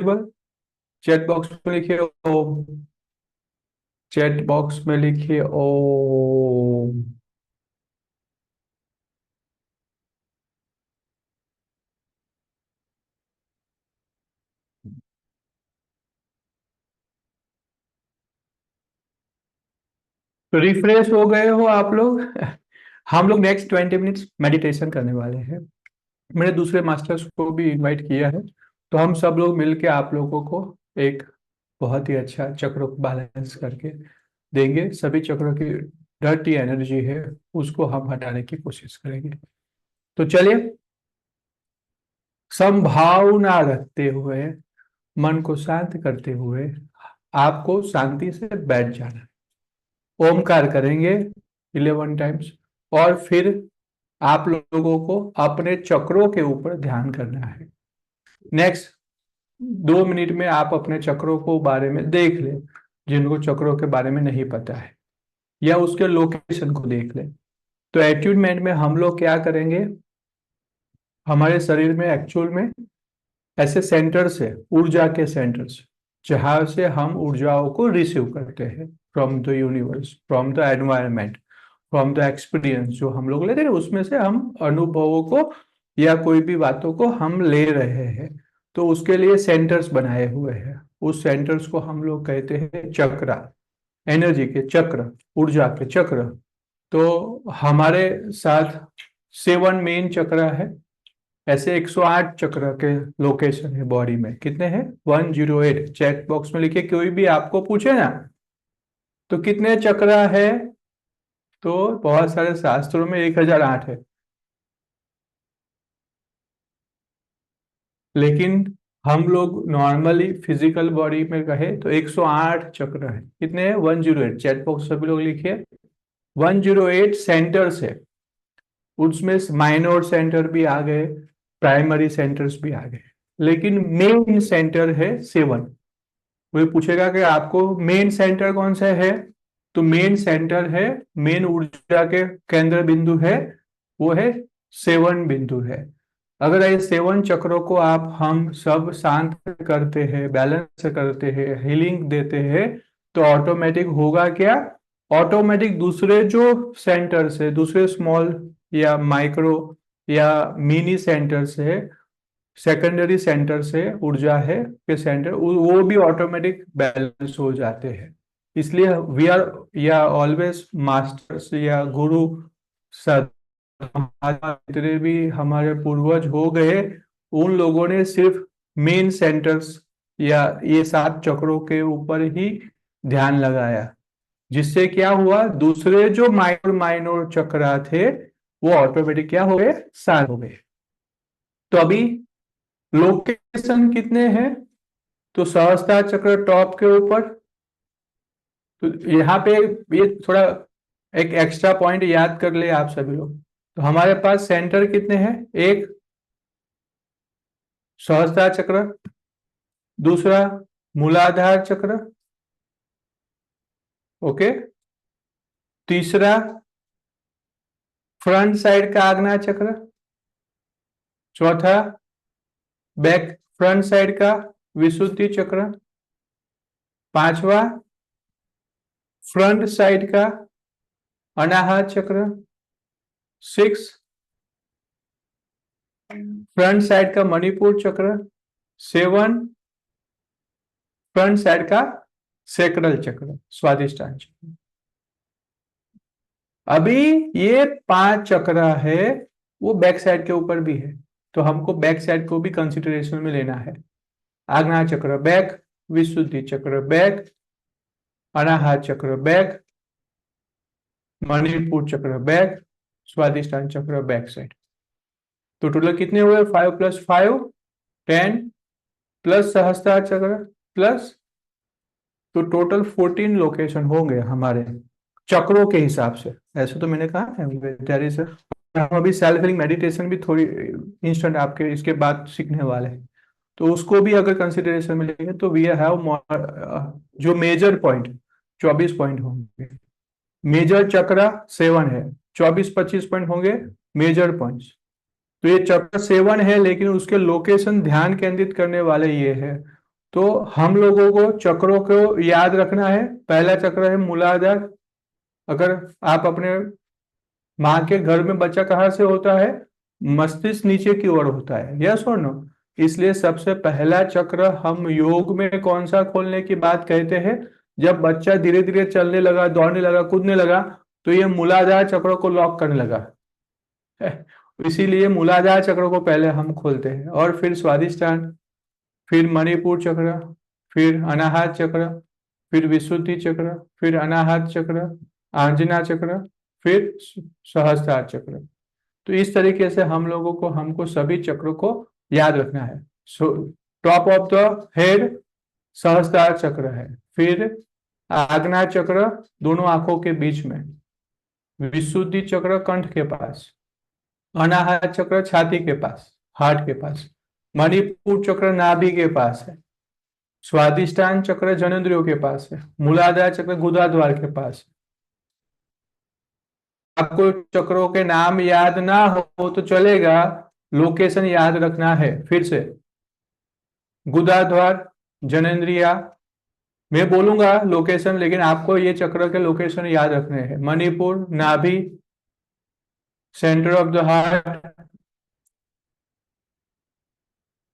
Possible? Chat box में लिखिए ओम। Chat box में लिखिए ओम। तो रिफ्रेश हो गए हो आप लोग? हम लोग नेक्स्ट 20 मिनट्स मेडिटेशन करने वाले हैं। मैंने दूसरे मास्टर्स को भी इनवाइट किया है। तो हम सब लोग मिलके आप लोगों को एक बहुत ही अच्छा चक्र को बैलेंस करके देंगे। सभी चक्रों की डर्टी एनर्जी है, उसको हम हटाने की कोशिश करेंगे। तो चलिए, संभावना रखते हुए, मन को शांत करते हुए आपको शांति से बैठ जाना है। ओमकार करेंगे 11 टाइम्स। और फिर आप लोगों को अपने चक्रों के ऊपर ध्यान करना है। नेक्स्ट 2 मिनट में आप अपने चक्रों को बारे में देख लें, जिनको चक्रों के बारे में नहीं पता है, या उसके लोकेशन को देख लें। तो एट्यूनमेंट में हम लोग क्या करेंगे, हमारे शरीर में एक्चुअल में ऐसे सेंटर्स है, ऊर्जा के सेंटर्स, जहां से हम ऊर्जाओं को रिसीव करते हैं from the universe, from the environment, from the experience जो हम लोग लेते हैं, उसमें से हम अनुभवों को या कोई भी बातों को हम ले रहे हैं। तो उसके लिए सेंटर्स बनाए हुए हैं। उस सेंटर्स को हम लोग कहते हैं चक्रा, एनर्जी के चक्र, ऊर्जा के चक्र। तो हमारे साथ 7 मेन चक्र है। ऐसे 108 चक्र के लोकेशन है बॉडी में। कितने हैं? 108। चैट बॉक्स में लिखिए, कोई भी आपको पूछे ना तो कितने चक्र है, तो बहुत सारे शास्त्रों में 1008 है। लेकिन हम लोग नॉर्मली फिजिकल बॉडी में कहे तो 108 चक्र है। कितने हैं? 108। चैट बॉक्स सभी लोग लिखिए। 108 सेंटर्स है। उसमें माइनर सेंटर भी आ गए, प्राइमरी सेंटर्स भी आ गए, लेकिन मेन सेंटर है 7। वो पूछेगा कि आपको मेन सेंटर कौन सा है, तो मेन सेंटर है, मेन ऊर्जा के केंद्र बिंदु है, वो है 7 बिंदु है। अगर ये 7 चक्रों को आप हम सब शांत करते हैं, बैलेंस करते हैं, हीलिंग देते हैं, तो ऑटोमेटिक होगा क्या? ऑटोमेटिक दूसरे जो सेंटर्स है, दूसरे स्मॉल या माइक्रो या मिनी सेंटर्स है, सेकेंडरी सेंटर से ऊर्जा है के सेंटर, वो भी ऑटोमेटिक बैलेंस हो जाते हैं। इसलिए वी आर या ऑलवेज मास्टर्स या गुरु सद, जितने भी हमारे पूर्वज हो गए, उन लोगों ने सिर्फ मेन सेंटर्स या ये 7 चक्रों के ऊपर ही ध्यान लगाया, जिससे क्या हुआ, दूसरे जो माइनर माइनर चक्र थे वो ऑटोमेटिक क्या हो गए? शांत हो गए। तो अभी लोकेशन कितने हैं? तो सहस्त्र चक्र टॉप के ऊपर। तो यहाँ पे ये थोड़ा एक एक्स्ट्रा पॉइंट याद कर ले आप सभी लोग। तो हमारे पास सेंटर कितने हैं? एक सहस्त्र चक्र, दूसरा मूलाधार चक्र, ओके, तीसरा फ्रंट साइड का आज्ञा चक्र, चौथा बैक फ्रंट साइड का विशुद्धि चक्र, पांचवा फ्रंट साइड का अनाहत चक्र, 6 फ्रंट साइड का मणिपुर चक्र, 7 फ्रंट साइड का सेक्रल चक्र, स्वादिष्टान चक्र। अभी ये 5 चक्र है, वो बैक साइड के ऊपर भी है, तो हमको बैक साइड को भी कंसिडरेशन में लेना है। आज्ञा चक्र बैक, विशुद्धि चक्र बैक, अनाहत चक्र बैक, मणिपुर चक्र बैक, स्वादिष्टान चक्र बैक साइड। तो टोटल कितने हुए? 5 + 5 10, प्लस सहस्त्र चक्र, प्लस, तो टोटल 14 लोकेशन होंगे हमारे चक्रों के हिसाब से। ऐसे तो मैंने कहा है तैयारी से। हम अभी सेल्फ हीलिंग मेडिटेशन भी थोड़ी इंस्टेंट आपके इसके बाद सीखने वाले हैं। तो उसको भी अगर कंसिडरेशन में लेंगे तो वी हैव जो मेजर पॉइंट 24 पॉइंट होंगे। मेजर चक्र 7 है, 24-25 पॉइंट होंगे मेजर पॉइंट्स। तो ये चक्र 7 है, लेकिन उसके लोकेशन ध्यान केंद्रित करने वाले ये है। तो हम लोगों को चक्रों को याद रखना है। पहला चक्र है मूलाधार। अगर आप अपने माँ के घर में बच्चा कहाँ से होता है, मस्तिष्क नीचे की ओर होता है, यस और नो। इसलिए सबसे पहला चक्र हम योग में कौन सा खोलने की बात कहते हैं, जब बच्चा धीरे धीरे चलने लगा, दौड़ने लगा, कूदने लगा, तो ये मूलाधार चक्र को लॉक करने लगा है। इसीलिए मूलाधार चक्र को पहले हम खोलते हैं, और फिर स्वादिष्टान, फिर मणिपुर चक्र, फिर अनाहत चक्र, फिर विशुद्धि चक्र, फिर अनाहत चक्र, आंजना चक्र, फिर सहस्त्रार चक्र। तो इस तरीके से हम लोगों को हमको सभी चक्रों को याद रखना है। So top of the head Sahasrara chakra है, फिर आग्नेय चक्र दोनों आंखों के बीच में, विशुद्धि चक्र कंठ के पास, अनाहत चक्र छाती के पास, हार्ट के पास, मणिपुर चक्र नाभि के पास है, स्वादिष्टान चक्र जननेंद्रियों के पास है, मूलाधार चक्र गुदाद्वार के पास है। आपको चक्रों के नाम याद ना हो तो चलेगा, लोकेशन याद रखना है। फिर से गुदाद्वार, जननेंद्रिया, मैं बोलूंगा लोकेशन, लेकिन आपको ये चक्र के लोकेशन याद रखने हैं। मणिपुर, नाभि, सेंटर ऑफ द हार्ट,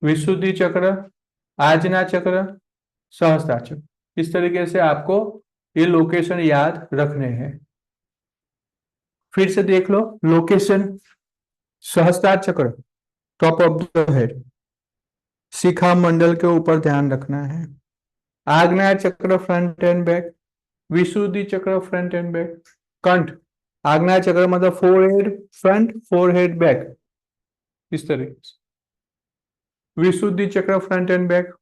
विशुद्धि चक्र, आजना चक्र, सहस्त्रार चक्र। इस तरीके से आपको ये लोकेशन याद रखने हैं। फिर से देख लो लोकेशन। सहस्त्रार चक्र टॉप ऑफ द हेड, शिखा मंडल के ऊपर ध्यान रखना है। आग्नेय चक्र front and back, Vishuddhi chakra front and back, कंठ, आग्नेय चक्र मतलब फोरहेड फ्रंट, फोरहेड बैक, इस तरीके से। विशुद्धि chakra front and back,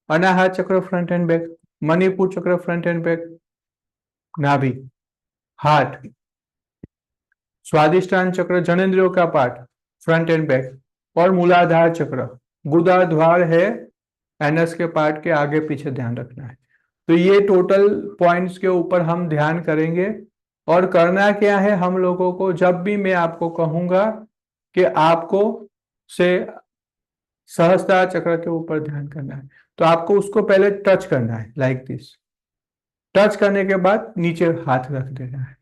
Anahat chakra front and back, Manipur चक्र फ्रंट एंड बैक, नाभि, हार्ट, स्वादिष्टान चक्र जननेंद्रियों का पार्ट, फ्रंट एंड बैक, और मूलाधार चक्र गुदाद्वार है, एनस के पार्ट के आगे पीछे ध्यान रखना है। तो ये टोटल पॉइंट्स के ऊपर हम ध्यान करेंगे। और करना क्या है हम लोगों को, जब भी मैं आपको कहूंगा कि आपको से सहस्त्रार चक्र के ऊपर ध्यान करना है, तो आपको उसको पहले टच करना है, लाइक दिस। टच करने के बाद नीचे हाथ रख देना है,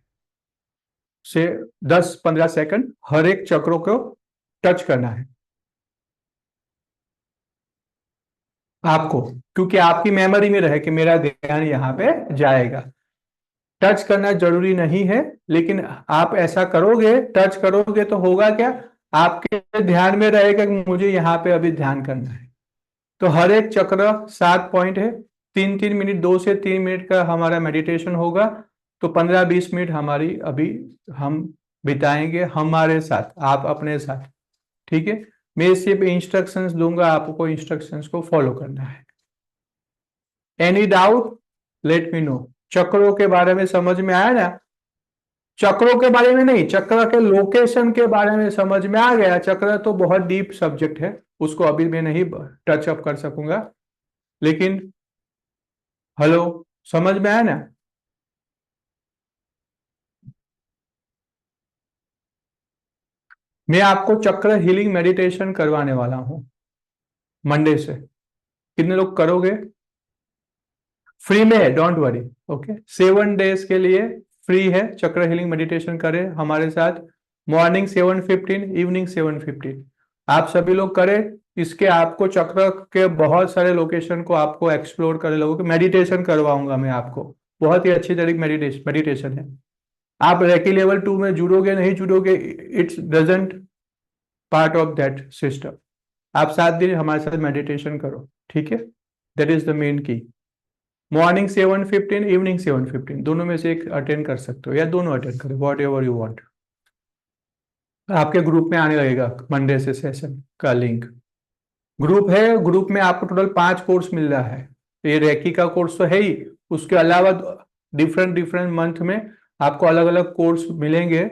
से 10-15 सेकंड हर एक चक्रों को टच करना है आपको, क्योंकि आपकी मेमोरी में रहे कि मेरा ध्यान यहाँ पे जाएगा। टच करना जरूरी नहीं है, लेकिन आप ऐसा करोगे, टच करोगे तो होगा क्या, आपके ध्यान में रहेगा कि मुझे यहाँ पे अभी ध्यान करना है। तो हर एक चक्र 7 पॉइंट है, 3-3 मिनट, 2 से 3 मिनट का हमारा मेडिटेशन होगा। तो 15-20 मिनट हमारी अभी हम बिताएंगे हमारे साथ, आप अपने साथ, ठीक है। मैं सिर्फ इंस्ट्रक्शंस दूंगा, आपको इंस्ट्रक्शंस को फॉलो करना है। Any doubt, let me know. चक्रों के बारे में समझ में आया ना? चक्रों के बारे में नहीं, चक्र के लोकेशन के बारे में समझ में आ गया। चक्र तो बहुत डीप सब्जेक्ट है, उसको अभी मैं नहीं टच अप कर सकूंगा, लेकिन हेलो, समझ में आया ना? मैं आपको चक्र हीलिंग मेडिटेशन करवाने वाला हूं मंडे से। कितने लोग करोगे? फ्री में है, डोंट वरी। ओके, 7 डेज के लिए फ्री है। चक्र हीलिंग मेडिटेशन करें हमारे साथ, मॉर्निंग 7:15, इवनिंग 7:15। आप सभी लोग करें। इसके आपको चक्र के बहुत सारे लोकेशन को आपको एक्सप्लोर कर लोगे। मेडिटेशन करवाऊंगा मैं आपको, बहुत ही अच्छी तरीके मेडिटेशन है। आप रेकी लेवल 2 में जुड़ोगे नहीं जुड़ोगे, it's doesn't part of that system. आप 7 दिन हमारे साथ मेडिटेशन करो, ठीक है। That is the main key. Morning 7:15, evening 7:15, दोनों में से एक अटेंड कर सकते हो, या दोनों अटेंड करो, वॉट एवर यू वॉन्ट। आपके ग्रुप में आने लगेगा मंडे से सेशन का लिंक। ग्रुप है, ग्रुप में आपको टोटल 5 कोर्स मिल रहा है। ये रेकी का कोर्स तो है ही, उसके अलावा डिफरेंट डिफरेंट मंथ में आपको अलग अलग कोर्स मिलेंगे,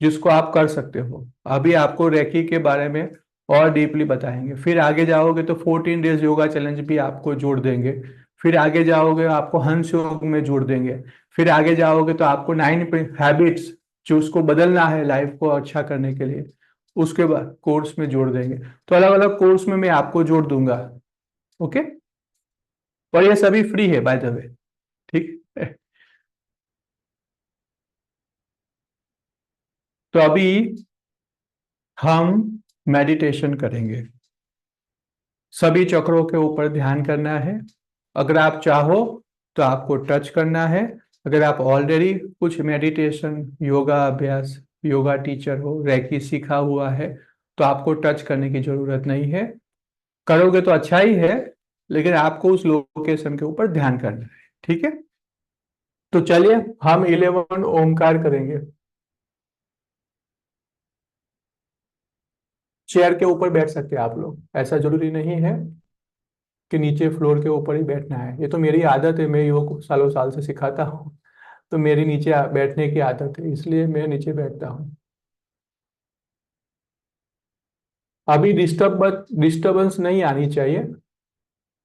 जिसको आप कर सकते हो। अभी आपको रेकी के बारे में और डीपली बताएंगे। फिर आगे जाओगे तो 14 डेज योगा चैलेंज भी आपको जोड़ देंगे। फिर आगे जाओगे आपको हंस योग में जोड़ देंगे। फिर आगे जाओगे तो आपको 9 हैबिट्स, जो उसको बदलना है लाइफ को अच्छा करने के लिए, उसके बाद कोर्स में जोड़ देंगे। तो अलग अलग कोर्स में मैं आपको जोड़ दूंगा। ओके, और ये सभी फ्री है बाय द वे। ठीक है। तो अभी हम मेडिटेशन करेंगे। सभी चक्रों के ऊपर ध्यान करना है। अगर आप चाहो तो आपको टच करना है। अगर आप ऑलरेडी कुछ मेडिटेशन योगा अभ्यास योगा टीचर हो रेकी सीखा हुआ है तो आपको टच करने की जरूरत नहीं है। करोगे तो अच्छा ही है, लेकिन आपको उस लोकेशन के ऊपर ध्यान करना है। ठीक है। तो चलिए हम 11 ओमकार करेंगे। चेयर के ऊपर बैठ सकते हैं आप लोग, ऐसा जरूरी नहीं है कि नीचे फ्लोर के ऊपर ही बैठना है। ये तो मेरी आदत है, मैं योग सालों साल से सिखाता हूँ। तो मेरी नीचे बैठने की आदत है, इसलिए मैं नीचे बैठता हूँ। अभी डिस्टर्बेंस नहीं आनी चाहिए।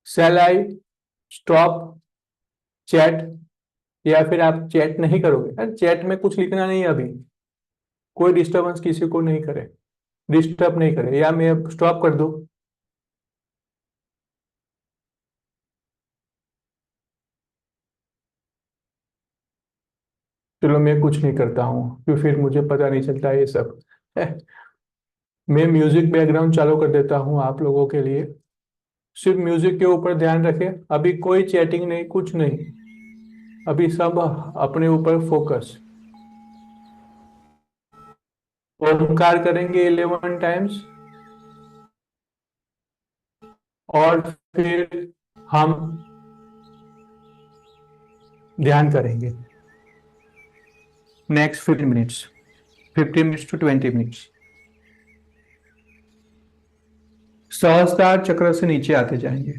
Shall I stop chat? या फिर आप चैट नहीं करोगे? यार चैट में कुछ लिखना नहीं है अभी। कोई डिस्टर्बेंस किसी को नहीं करे, डिस्टर्ब नहीं करे, या मैं स्टॉप कर दूं? चलो मैं कुछ नहीं करता हूँ, क्योंकि फिर मुझे पता नहीं चलता ये सब। मैं म्यूजिक बैकग्राउंड चालू कर देता हूँ आप लोगों के लिए। सिर्फ म्यूजिक के ऊपर ध्यान रखें। अभी कोई चैटिंग नहीं, कुछ नहीं। अभी सब अपने ऊपर फोकस। ओमकार करेंगे 11 टाइम्स। और फिर हम ध्यान करेंगे next 15 minutes, 15 minutes to 20 minutes. Sahasrara chakra से नीचे आते जाएंगे।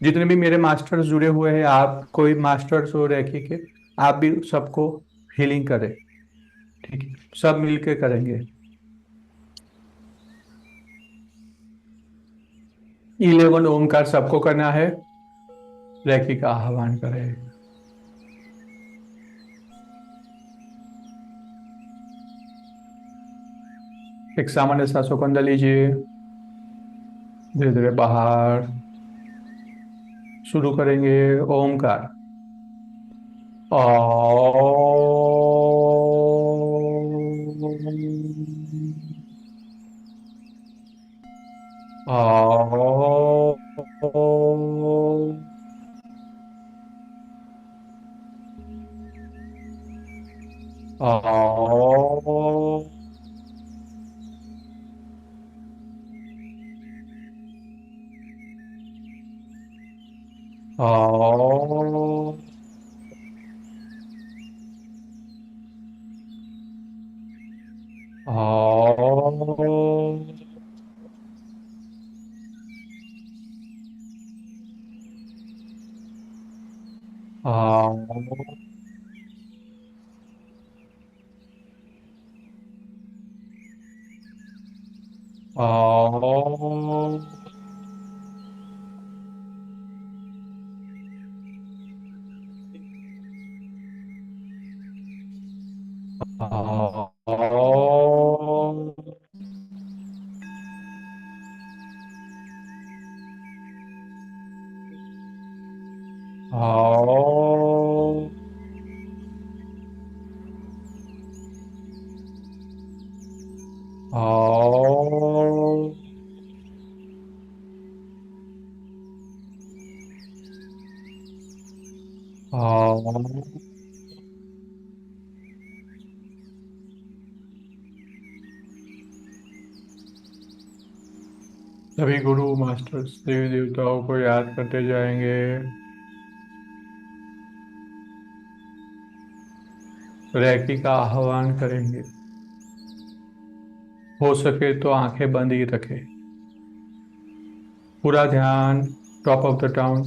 जितने भी मेरे मास्टर्स जुड़े हुए हैं, आप कोई मास्टर्स हो रैकी के, आप भी सबको हीलिंग करें। ठीक है, सब मिलके करेंगे। 11 ओमकार सबको करना है। रैकी का आह्वान करें। एक सामान्य सांसों को अंदर लीजिए, धीरे धीरे बाहर। शुरू करेंगे ओमकार। ओ। सभी गुरु मास्टर्स देवी देवताओं को याद करते जाएंगे। रैकी का आह्वान करेंगे। हो सके तो आंखें बंद ही रखें। पूरा ध्यान टॉप ऑफ द टाउन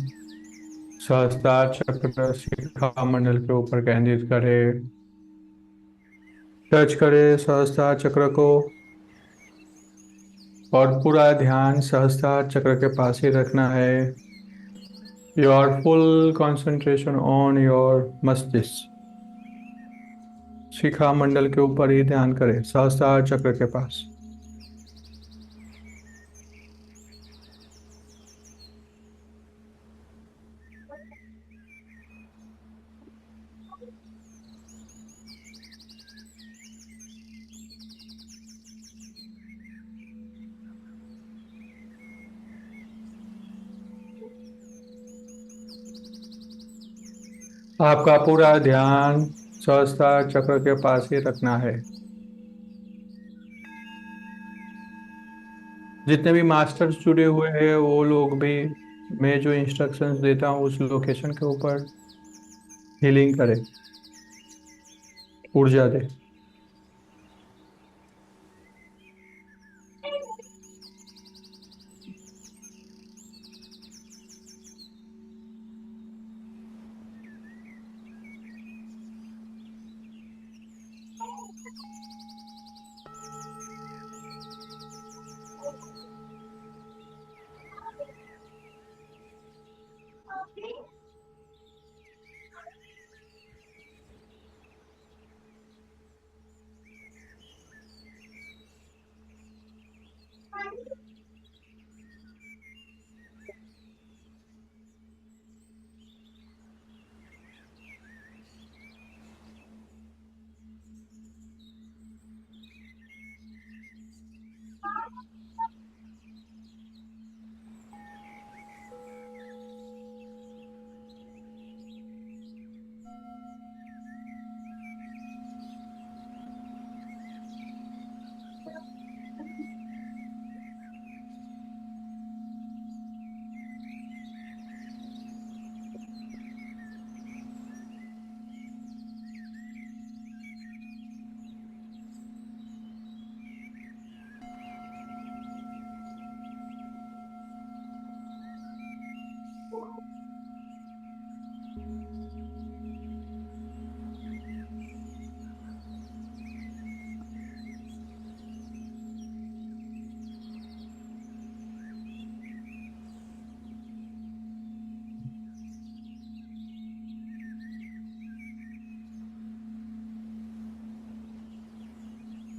सहस्त्रार चक्र शिखा मंडल के ऊपर केंद्रित करें। टच करें सहस्त्रार चक्र को, और पूरा ध्यान सहस्त्रार चक्र के पास ही रखना है। Your full concentration on your मस्तिष्क। शिखा मंडल के ऊपर ही ध्यान करें, सहस्त्रार चक्र के पास। आपका पूरा ध्यान सहस्त्रार चक्र के पास ही रखना है। जितने भी मास्टर्स जुड़े हुए हैं वो लोग भी, मैं जो इंस्ट्रक्शंस देता हूँ उस लोकेशन के ऊपर हीलिंग करें, ऊर्जा दे।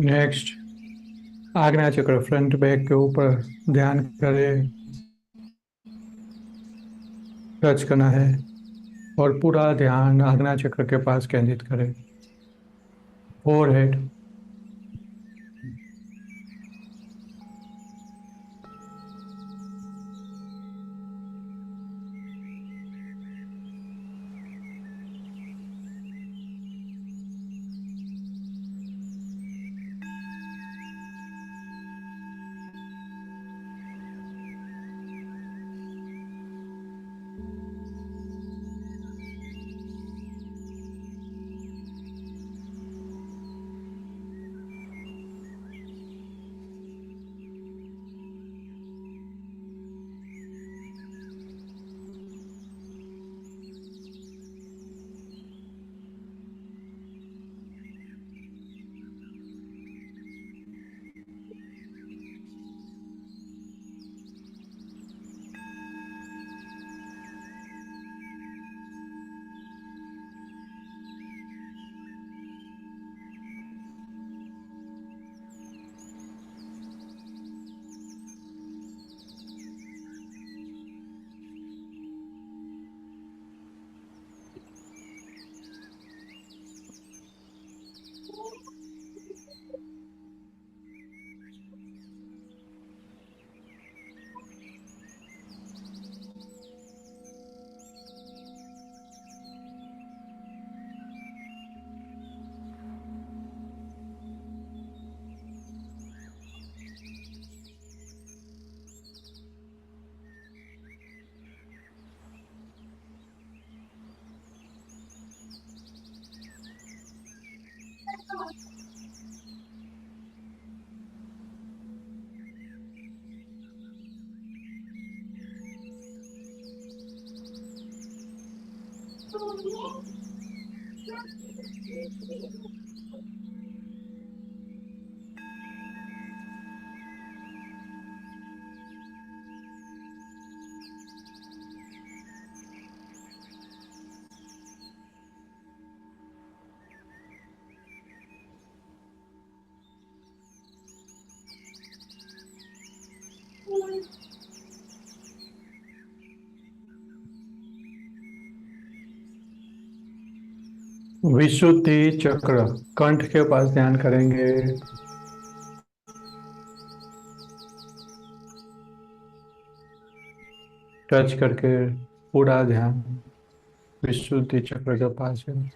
नेक्स्ट, आज्ञा चक्र फ्रंट बैक के ऊपर ध्यान करें, टच करना है और पूरा ध्यान आज्ञा चक्र के पास केंद्रित करें। फोरहेड, विशुद्धि चक्र, कंठ के पास ध्यान करेंगे। टच करके पूरा ध्यान विशुद्धि चक्र के पास है।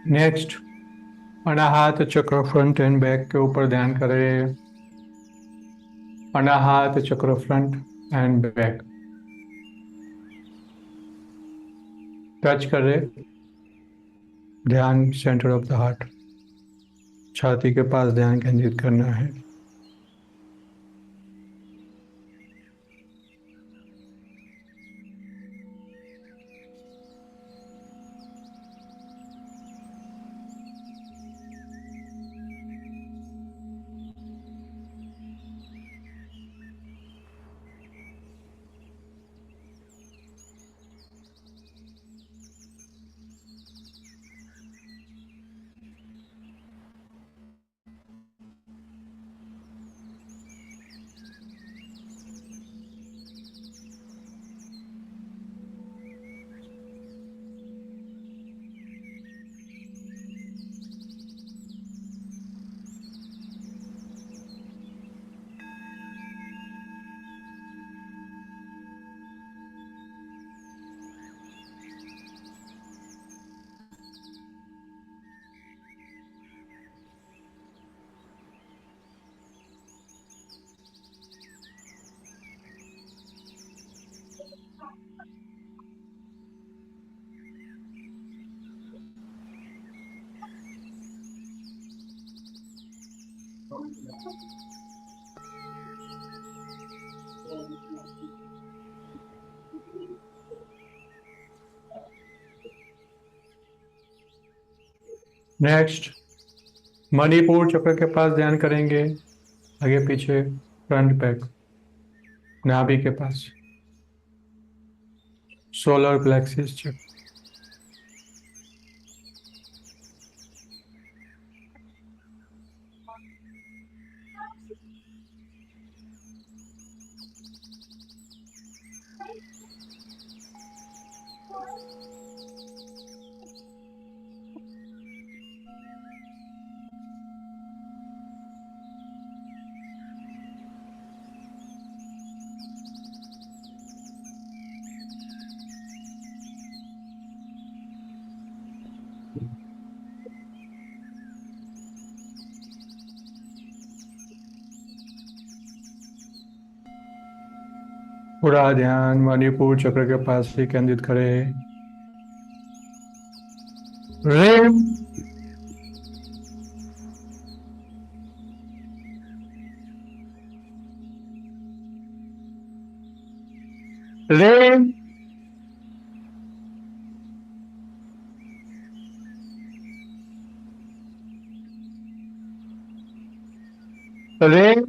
Next, Anahat chakra front and back के ऊपर ध्यान करें। अनाहत chakra front and back, touch करें, ध्यान सेंटर ऑफ द हार्ट, छाती के पास ध्यान केंद्रित करना है। नेक्स्ट, मणिपुर चक्र के पास ध्यान करेंगे, आगे पीछे, फ्रंट बैक, नाभि के पास, सोलर प्लेक्सिस चक्र। पूरा ध्यान मणिपुर चक्र के पास ही केंद्रित करें। रेम रेम रेम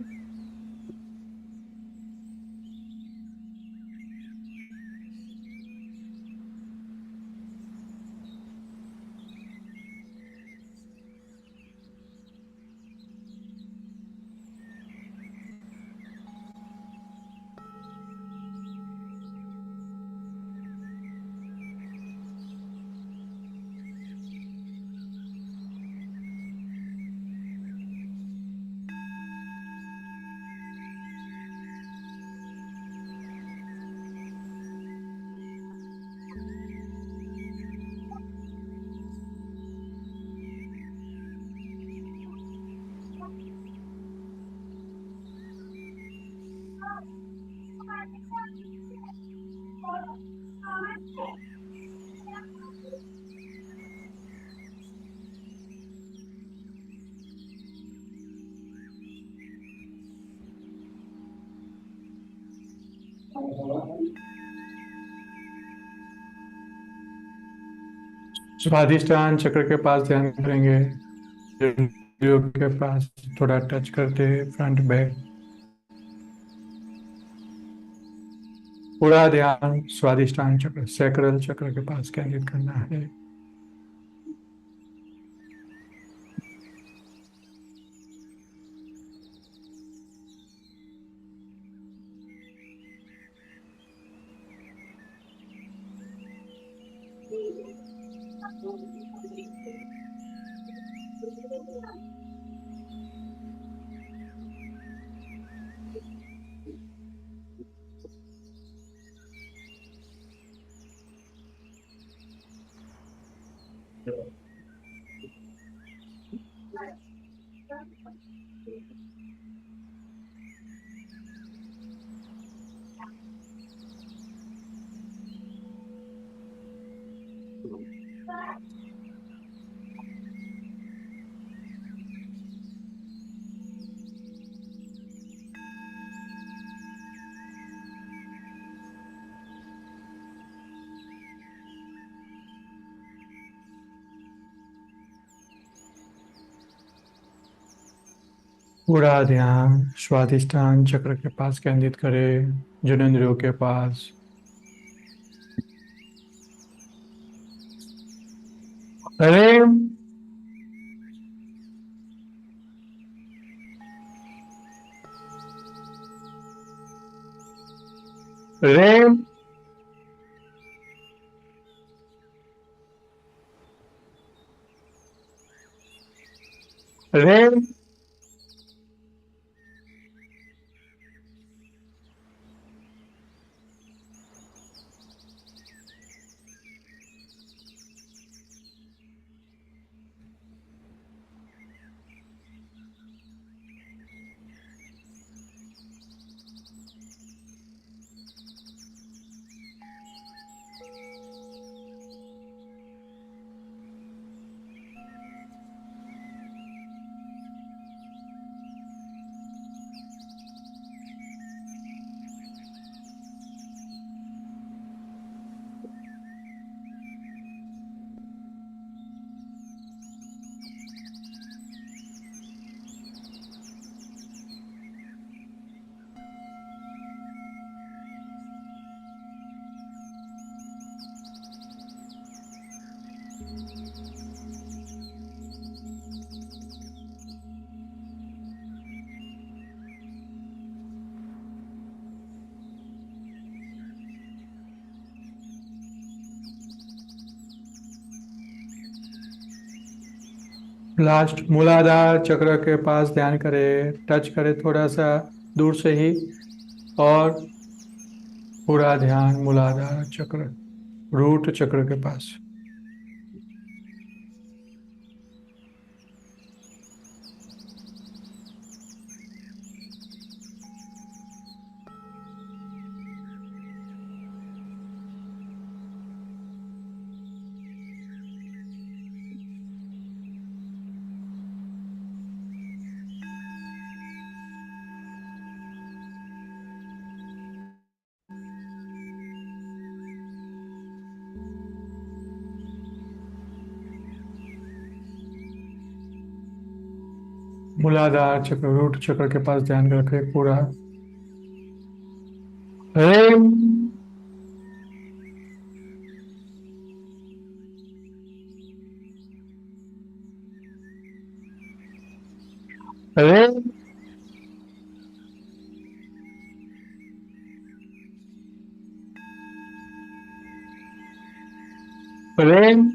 स्वाधिष्ठान चक्र के पास ध्यान करेंगे। योग के पास थोड़ा टच करते फ्रंट बैक। पूरा ध्यान स्वाधिष्ठान चक्र सैक्रल चक्र के पास केंद्रित करना है। पूरा ध्यान स्वाधिष्ठान चक्र के पास केंद्रित करें, जननेंद्रियों के पास। रेम रेम रेम लास्ट मूलाधार चक्र के पास ध्यान करें, टच करें थोड़ा सा दूर से ही। और पूरा ध्यान मूलाधार चक्र रूट चक्र के पास। मूलाधार चक्र, रूट चक्र के पास ध्यान रखें पूरा। ह्रीं ह्रीं ह्रीं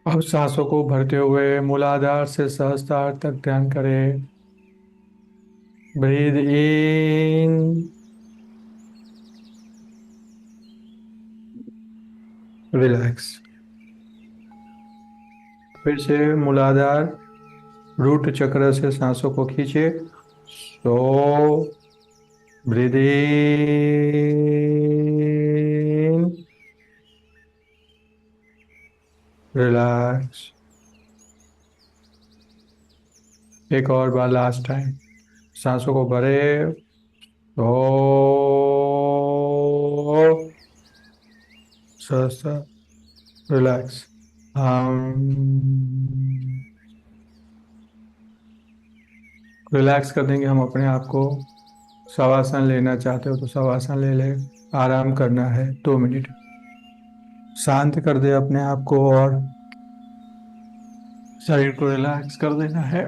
अब सांसों को भरते हुए मूलाधार से सहस्त्रार तक ध्यान करें। Breathe in, relax. फिर से मूलाधार रूट चक्र से सांसों को खींचे। सो ब्रीद इन, रिलैक्स। एक और बार, लास्ट टाइम। सांसों को भरे। ओ सहसा, रिलैक्स। हम रिलैक्स कर देंगे हम अपने आप को। शवासन लेना चाहते हो तो शवासन ले ले। आराम करना है 2 मिनट। शांत कर दे अपने आप को और शरीर को रिलैक्स कर देना है।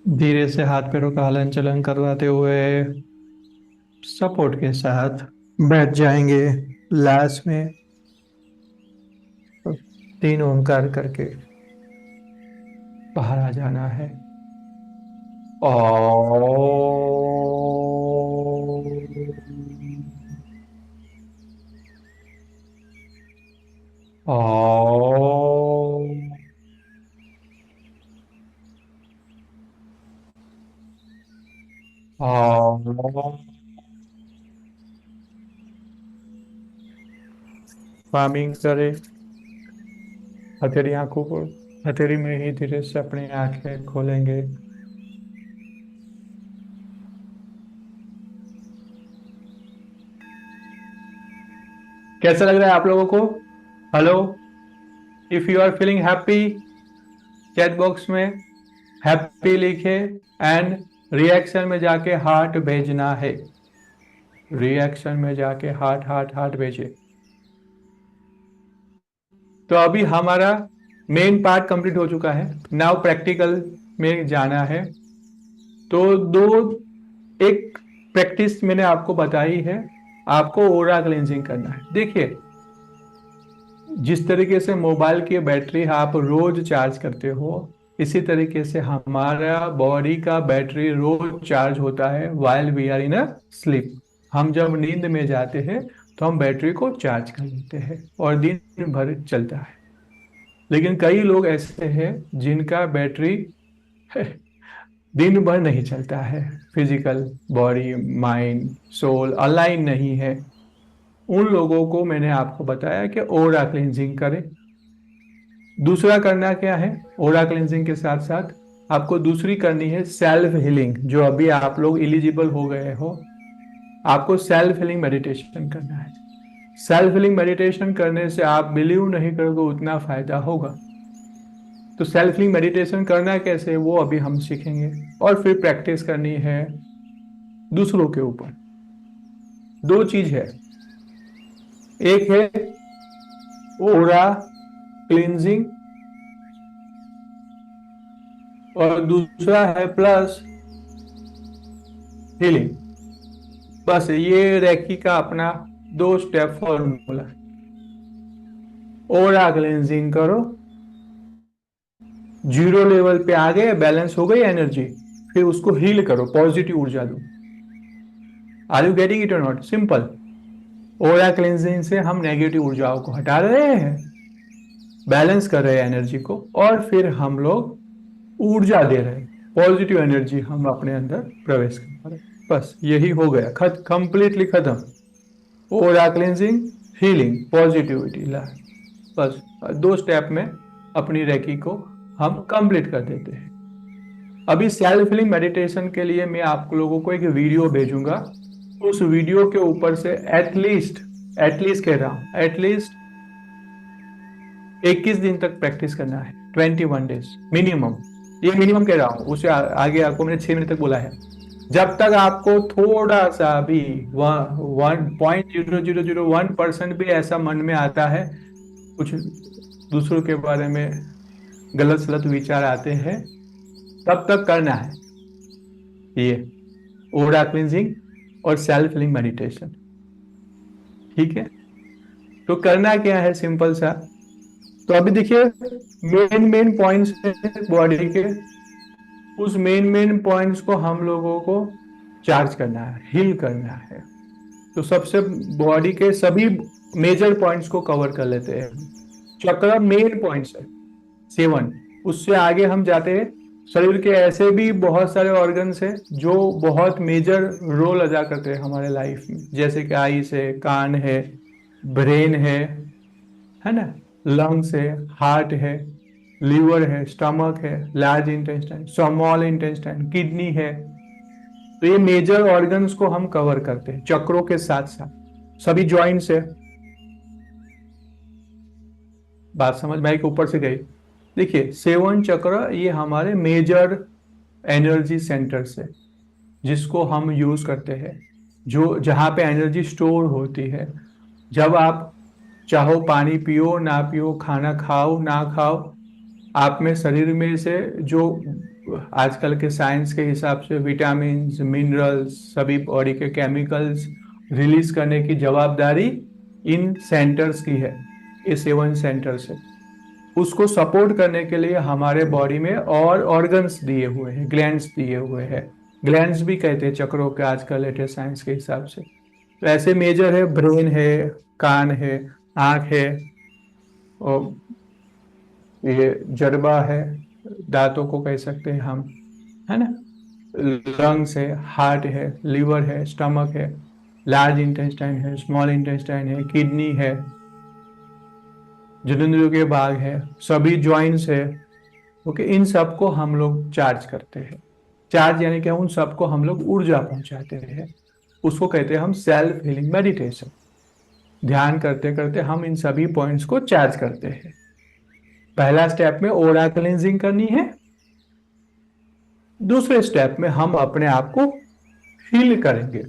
धीरे से हाथ पैरों का हलन चलन करवाते हुए सपोर्ट के साथ बैठ जाएंगे लास्ट में। तो 3 ओंकार करके बाहर आ जाना है। ओ फार्मिंग करें हथेली आंखों को, हथेली में ही धीरे से अपनी आंखें खोलेंगे। कैसा लग रहा है आप लोगों को? Hello, if you are feeling happy, chat box में हैप्पी लिखे एंड रिएक्शन में जाके हार्ट भेजना है। रिएक्शन में जाके हार्ट हार्ट हार्ट भेजे। तो अभी हमारा मेन पार्ट कंप्लीट हो चुका है। नाउ प्रैक्टिकल में जाना है। तो एक प्रैक्टिस मैंने आपको बताई है, आपको ओरा क्लेंजिंग करना है। देखिए, जिस तरीके से मोबाइल की बैटरी आप रोज चार्ज करते हो, इसी तरीके से हमारा बॉडी का बैटरी रोज चार्ज होता है while we are in a sleep. हम जब नींद में जाते हैं तो हम बैटरी को चार्ज कर लेते हैं और दिन भर चलता है। लेकिन कई लोग ऐसे हैं जिनका बैटरी दिन भर नहीं चलता है, physical body mind soul align नहीं है। उन लोगों को मैंने आपको बताया कि ओरा क्लेंजिंग करें। दूसरा करना क्या है, ओरा क्लेंजिंग के साथ साथ आपको दूसरी करनी है सेल्फ हीलिंग। जो अभी आप लोग एलिजिबल हो गए हो, आपको सेल्फ हीलिंग मेडिटेशन करना है। सेल्फ हीलिंग मेडिटेशन करने से आप बिलीव नहीं करोगे उतना फायदा होगा। तो सेल्फ हीलिंग मेडिटेशन करना कैसे, वो अभी हम सीखेंगे। और फिर प्रैक्टिस करनी है दूसरों के ऊपर। 2 चीज है, एक है ओरा क्लींजिंग और दूसरा है प्लस हीलिंग। बस ये रेकी का अपना 2 स्टेप फॉर्मूला। ओरा क्लींजिंग करो, जीरो लेवल पे आ गए, बैलेंस हो गई एनर्जी, फिर उसको हील करो, पॉजिटिव ऊर्जा दो। आर यू गेटिंग इट और नॉट? सिंपल। ओरा क्लींजिंग से हम नेगेटिव ऊर्जाओं को हटा रहे हैं, बैलेंस कर रहे हैं एनर्जी को, और फिर हम लोग ऊर्जा दे रहे हैं, पॉजिटिव एनर्जी हम अपने अंदर प्रवेश कर रहे हैं। बस यही हो गया, कंप्लीटली खत्म। ओरा क्लींजिंग, हीलिंग, पॉजिटिविटी ला। बस 2 स्टेप में अपनी रेकी को हम कंप्लीट कर देते हैं। अभी सेल्फ हीलिंग मेडिटेशन के लिए मैं आप लोगों को एक वीडियो भेजूंगा। उस वीडियो के ऊपर से एटलीस्ट कह रहा हूं, एटलीस्ट 21 दिन तक प्रैक्टिस करना है, 21 डेज मिनिमम। ये मिनिमम कह रहा हूं, उससे आगे आपको मैंने 6 मिनट तक बोला है। जब तक आपको थोड़ा सा भी 1.0001% भी ऐसा मन में आता है, कुछ दूसरों के बारे में गलत सलत विचार आते हैं, तब तक करना है ये ओरा क्लींजिंग और सेल्फ हीलिंग मेडिटेशन। ठीक है, तो करना क्या है, सिंपल सा। तो अभी देखिए, मेन पॉइंट्स है बॉडी के, उस मेन पॉइंट्स को हम लोगों को चार्ज करना है, हील करना है। तो सबसे बॉडी के सभी मेजर पॉइंट्स को कवर कर लेते हैं। चक्र मेन पॉइंट्स है 7। उससे आगे हम जाते हैं। शरीर के ऐसे भी बहुत सारे ऑर्गन्स हैं जो बहुत मेजर रोल अदा करते हैं हमारे लाइफ में, जैसे कि आईज है, कान है, ब्रेन है ना, लंग्स है, हार्ट है, लीवर है, स्टमक है, large intestine, small intestine, kidney है। तो ये मेजर ऑर्गन्स को हम कवर करते हैं चक्रों के साथ साथ। सभी जॉइंट्स है। बात समझ में आई कि ऊपर से गई? देखिए, 7 चक्र ये हमारे मेजर एनर्जी सेंटर्स है, जिसको हम यूज करते हैं, जो जहां पे एनर्जी स्टोर होती है। जब आप चाहो पानी पियो ना पियो, खाना खाओ ना खाओ, आप में शरीर में से जो आजकल के साइंस के हिसाब से विटामिन मिनरल्स सभी बॉडी के केमिकल्स रिलीज करने की जवाबदारी इन सेंटर्स की है, ये 7 सेंटर्स है। उसको सपोर्ट करने के लिए हमारे बॉडी में और ऑर्गन्स दिए हुए हैं, ग्लैंड्स दिए हुए हैं। ग्लैंड्स भी कहते हैं चक्रों के आजकल लेटेस्ट साइंस के हिसाब से। तो ऐसे मेजर है, ब्रेन है, कान है, आंख है, और ये जड़बा है, दांतों को कह सकते हैं हम, है ना। लंग्स है, हार्ट है, लिवर है, स्टमक है, लार्ज इंटेस्टाइन है, स्मॉल इंटेस्टाइन है, किडनी है, जननेंद्रियों के भाग है, सभी जॉइंट्स है। ओके, इन सबको हम लोग चार्ज करते हैं। चार्ज यानी क्या, उन सबको हम लोग ऊर्जा पहुंचाते हैं। उसको कहते हैं हम सेल्फ हीलिंग मेडिटेशन। ध्यान करते करते हम इन सभी पॉइंट्स को चार्ज करते हैं। पहला स्टेप में ओरा क्लींजिंग करनी है। दूसरे स्टेप में हम अपने आप को हील करेंगे,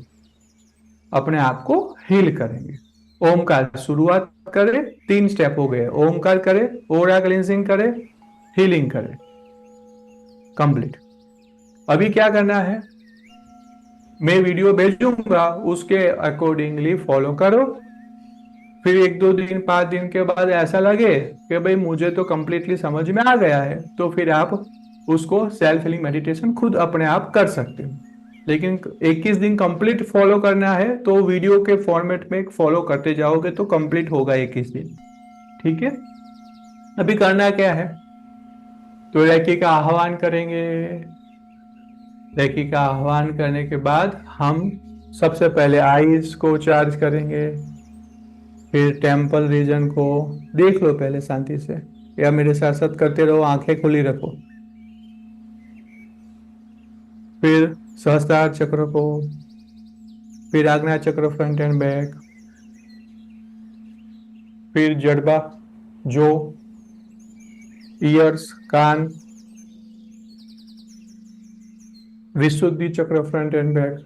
अपने आप को हील करेंगे। ओमकार शुरुआत करें, 3 स्टेप हो गए। ओमकार करें, ओरा क्लींजिंग करें, हीलिंग करें, कंप्लीट। अभी क्या करना है, मैं वीडियो भेजूंगा, उसके अकॉर्डिंगली फॉलो करो। फिर 1-2 दिन 5 दिन के बाद ऐसा लगे कि भाई मुझे तो कंप्लीटली समझ में आ गया है, तो फिर आप उसको सेल्फ हीलिंग मेडिटेशन खुद अपने आप कर सकते हो। लेकिन 21 दिन कंप्लीट फॉलो करना है, तो वीडियो के फॉर्मेट में फॉलो करते जाओगे तो कंप्लीट होगा 21 दिन। ठीक है, अभी करना क्या है, तो रेकी का आह्वान करेंगे। रेकी का आह्वान करने के बाद हम सबसे पहले आईज को चार्ज करेंगे, फिर टेम्पल रीजन को देख लो पहले शांति से, या मेरे साथ साथ करते रहो, आंखें खुली रखो। फिर सहस्त्रार चक्र को, फिर आज्ञा चक्र फ्रंट एंड बैक, फिर जड़बा जो, years can't, Vishuddhi chakra front and back,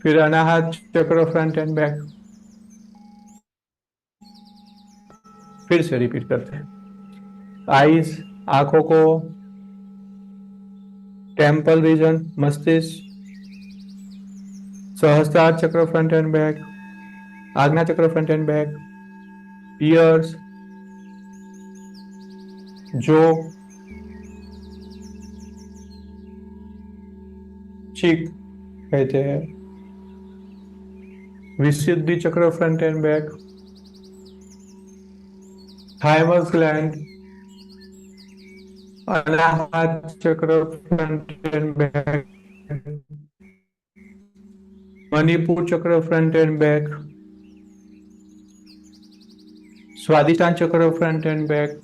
फिर अनाहत चक्र फ्रंट एंड बैक। फिर से रिपीट करते हैं। आईज आंखों को, टेम्पल रीजन मस्तिष्क, सहस्त्रार चक्र फ्रंट एंड बैक, आज्ञा चक्र फ्रंट एंड बैक, ईयर्स जो, चीक कहते हैं, Vishuddhi chakra front and back, thymus gland, Anahata chakra front and back, Manipur चक्र फ्रंट एंड बैक, स्वादिष्टान चक्र front and back,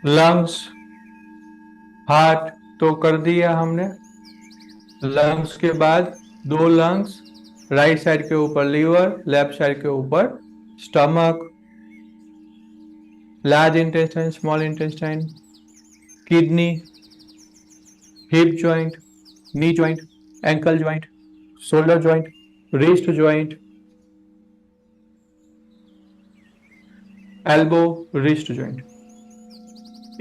lungs, heart तो कर दिया हमने। लंग्स के बाद 2 लंग्स, राइट साइड के ऊपर लीवर, लेफ्ट साइड के ऊपर stomach, large intestine, small intestine, kidney, hip joint, knee joint, ankle joint, shoulder joint, wrist joint, elbow, wrist joint.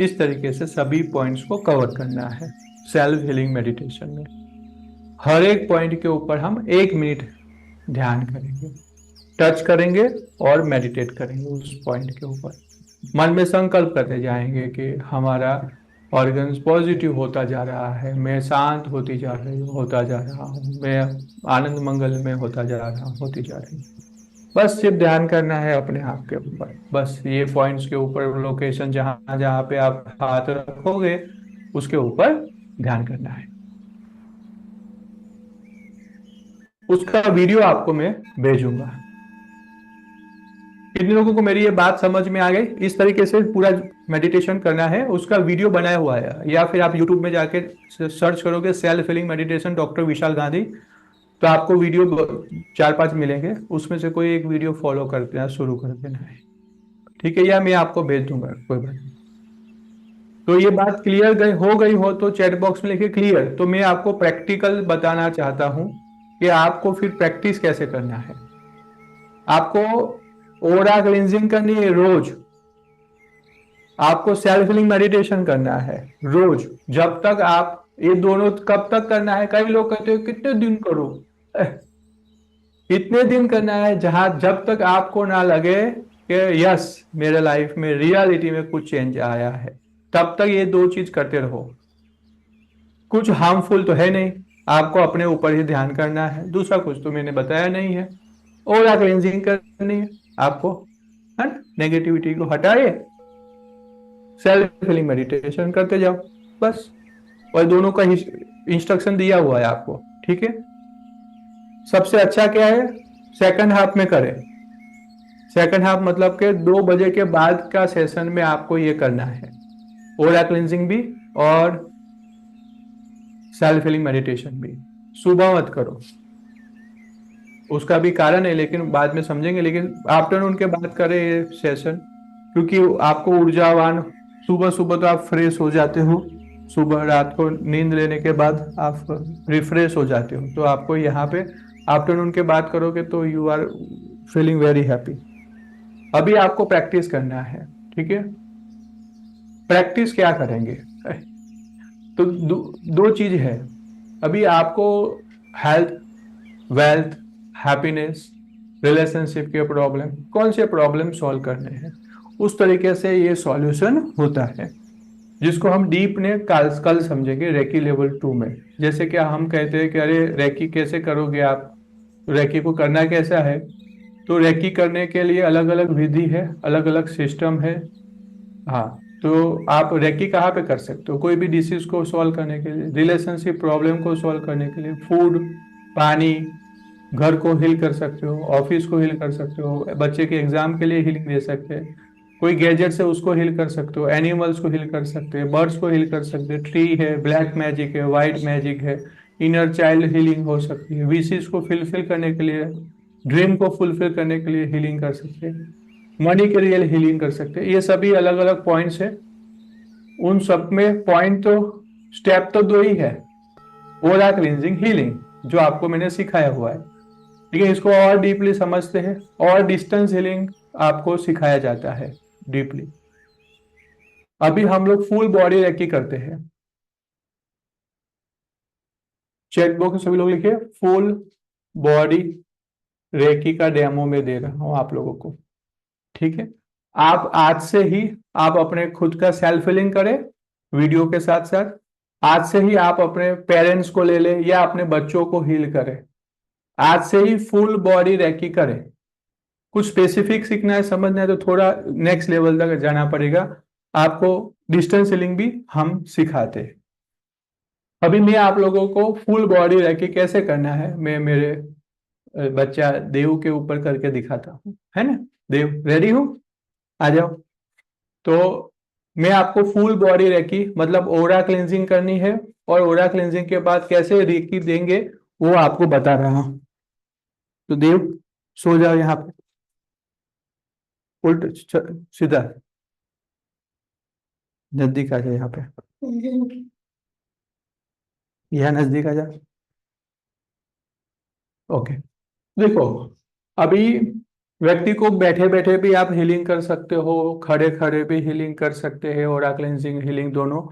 इस तरीके से सभी पॉइंट्स को कवर करना है सेल्फ हीलिंग मेडिटेशन में। हर एक पॉइंट के ऊपर हम 1 मिनट ध्यान करेंगे, टच करेंगे और मेडिटेट करेंगे उस पॉइंट के ऊपर। मन में संकल्प करते जाएंगे कि हमारा ऑर्गन्स पॉजिटिव होता जा रहा है, मैं शांत होता जा रहा हूँ, मैं आनंद मंगल में होती जा रही हूँ। बस सिर्फ ध्यान करना है अपने आप के ऊपर। बस ये पॉइंट्स के ऊपर, लोकेशन जहां जहां पे आप हाथ रखोगे उसके ऊपर ध्यान करना है। उसका वीडियो आपको मैं भेजूंगा। कितने लोगों को मेरी ये बात समझ में आ गई? इस तरीके से पूरा मेडिटेशन करना है, उसका वीडियो बनाया हुआ है। या फिर आप यूट्यूब में जाके सर्च करोगे सेल्फ हीलिंग मेडिटेशन डॉक्टर विशाल गांधी, तो आपको वीडियो 4-5 मिलेंगे, उसमें से कोई एक वीडियो फॉलो कर देना, शुरू कर देना है। ठीक है, या मैं आपको भेज दूंगा, कोई बात नहीं। तो ये बात क्लियर हो गई हो तो चैट बॉक्स में लिखिए क्लियर। तो मैं आपको प्रैक्टिकल बताना चाहता हूं कि आपको फिर प्रैक्टिस कैसे करना है। आपको ओरा क्लींजिंग करनी है रोज, आपको सेल्फ हीलिंग मेडिटेशन करना है रोज। जब तक आप ये दोनों कब तक करना है, कई लोग कहते हैं कितने दिन करो। इतने दिन करना है जहां जब तक आपको ना लगे कि यस मेरे लाइफ में रियलिटी में कुछ चेंज आया है, तब तक ये दो चीज करते रहो। कुछ हार्मफुल तो है नहीं, आपको अपने ऊपर ही ध्यान करना है, दूसरा कुछ तो मैंने बताया नहीं है। ओरा क्लेंजिंग करनी है आपको, है ना, नेगेटिविटी को हटाइए, सेल्फ हीलिंग मेडिटेशन करते जाओ बस। और दोनों का इंस्ट्रक्शन दिया हुआ है आपको, ठीक है। सबसे अच्छा क्या है, सेकंड हाफ में करें। सेकंड हाफ मतलब के 2 बजे के बाद का सेशन में आपको ये करना है, ओरा क्लिनजिंग भी और सेल्फ हीलिंग मेडिटेशन भी। सुबह मत करो, उसका भी कारण है लेकिन बाद में समझेंगे। लेकिन आफ्टरनून के बाद करें ये सेशन, क्योंकि आपको ऊर्जावान, सुबह सुबह तो आप फ्रेश हो जाते हो, सुबह रात को नींद लेने के बाद आप रिफ्रेश हो जाते हो, तो आपको यहाँ पे आफ्टरनून के बाद करोगे तो you are feeling very happy. अभी आपको प्रैक्टिस करना है, ठीक है। प्रैक्टिस क्या करेंगे, तो दो चीज है अभी आपको, हेल्थ, वेल्थ, हैप्पीनेस, रिलेशनशिप के प्रॉब्लम, कौन से प्रॉब्लम सॉल्व करने हैं, उस तरीके से ये सॉल्यूशन होता है, जिसको हम डीप ने कल कल समझेंगे रेकी लेवल 2 में। जैसे कि हम कहते हैं कि अरे रेकी कैसे करोगे आप, रेकी को करना कैसा है, तो रेकी करने के लिए अलग अलग विधि है, अलग अलग सिस्टम है। हाँ, तो आप रेकी कहाँ पे कर सकते हो, कोई भी डिसीज को सॉल्व करने के लिए, रिलेशनशिप प्रॉब्लम को सॉल्व करने के लिए, फूड, पानी, घर को हील कर सकते हो, ऑफिस को हील कर सकते हो, बच्चे के एग्जाम के लिए हीलिंग दे सकते हैं, कोई गैजेट से उसको हील कर सकते हो, एनिमल्स को हील कर सकते हैं, बर्ड्स को हील कर सकते हैं, ट्री है, ब्लैक मैजिक है, वाइट मैजिक है, इनर चाइल्ड हीलिंग हो सकती है, विशेष को फुलफिल करने के लिए, ड्रीम को फुलफिल करने के लिए हीलिंग कर सकते हैं, मनी के लिए हीलिंग कर सकते हैं। ये सभी अलग अलग पॉइंट्स है, उन सब में पॉइंट तो, स्टेप तो दो ही है, ओरा क्लींजिंग, हीलिंग, जो आपको मैंने सिखाया हुआ है। लेकिन इसको और डीपली समझते हैं, और डिस्टेंस हीलिंग आपको सिखाया जाता है डीपली। अभी हम लोग फुल बॉडी रेकी करते हैं। चेक बॉक्स में सभी लोग लिखिए, फुल बॉडी रेकी का डेमो में दे रहा हूं आप लोगों को, ठीक है। आप आज से ही आप अपने खुद का सेल्फ हीलिंग करें वीडियो के साथ साथ। आज से ही आप अपने पेरेंट्स को ले ले या अपने बच्चों को हील करें। आज से ही फुल बॉडी रेकी करें। कुछ स्पेसिफिक सीखना है, समझना है, तो थोड़ा नेक्स्ट लेवल तक जाना पड़ेगा आपको। डिस्टेंस हीलिंग भी हम सिखाते हैं। अभी मैं आप लोगों को फुल बॉडी रैकी कैसे करना है, मैं मेरे बच्चा देव के ऊपर करके दिखाता हूँ, है ना। देव रेडी हो, आ जाओ। तो मैं आपको फुल बॉडी रेकी मतलब ओरा क्लेंजिंग करनी है, और ओरा क्लेंजिंग के बाद कैसे रेकी देंगे वो आपको बता रहा हूँ। तो देव सो जाओ यहाँ पे, उल्ट सीधा, नजदीक आ जाओ यहाँ पे, यहाँ नजदीक आ जाओ। ओके, देखो, अभी व्यक्ति को बैठे बैठे भी आप हीलिंग कर सकते हो, खड़े खड़े भी हीलिंग कर सकते हैं, और क्लेंजिंग हीलिंग दोनों,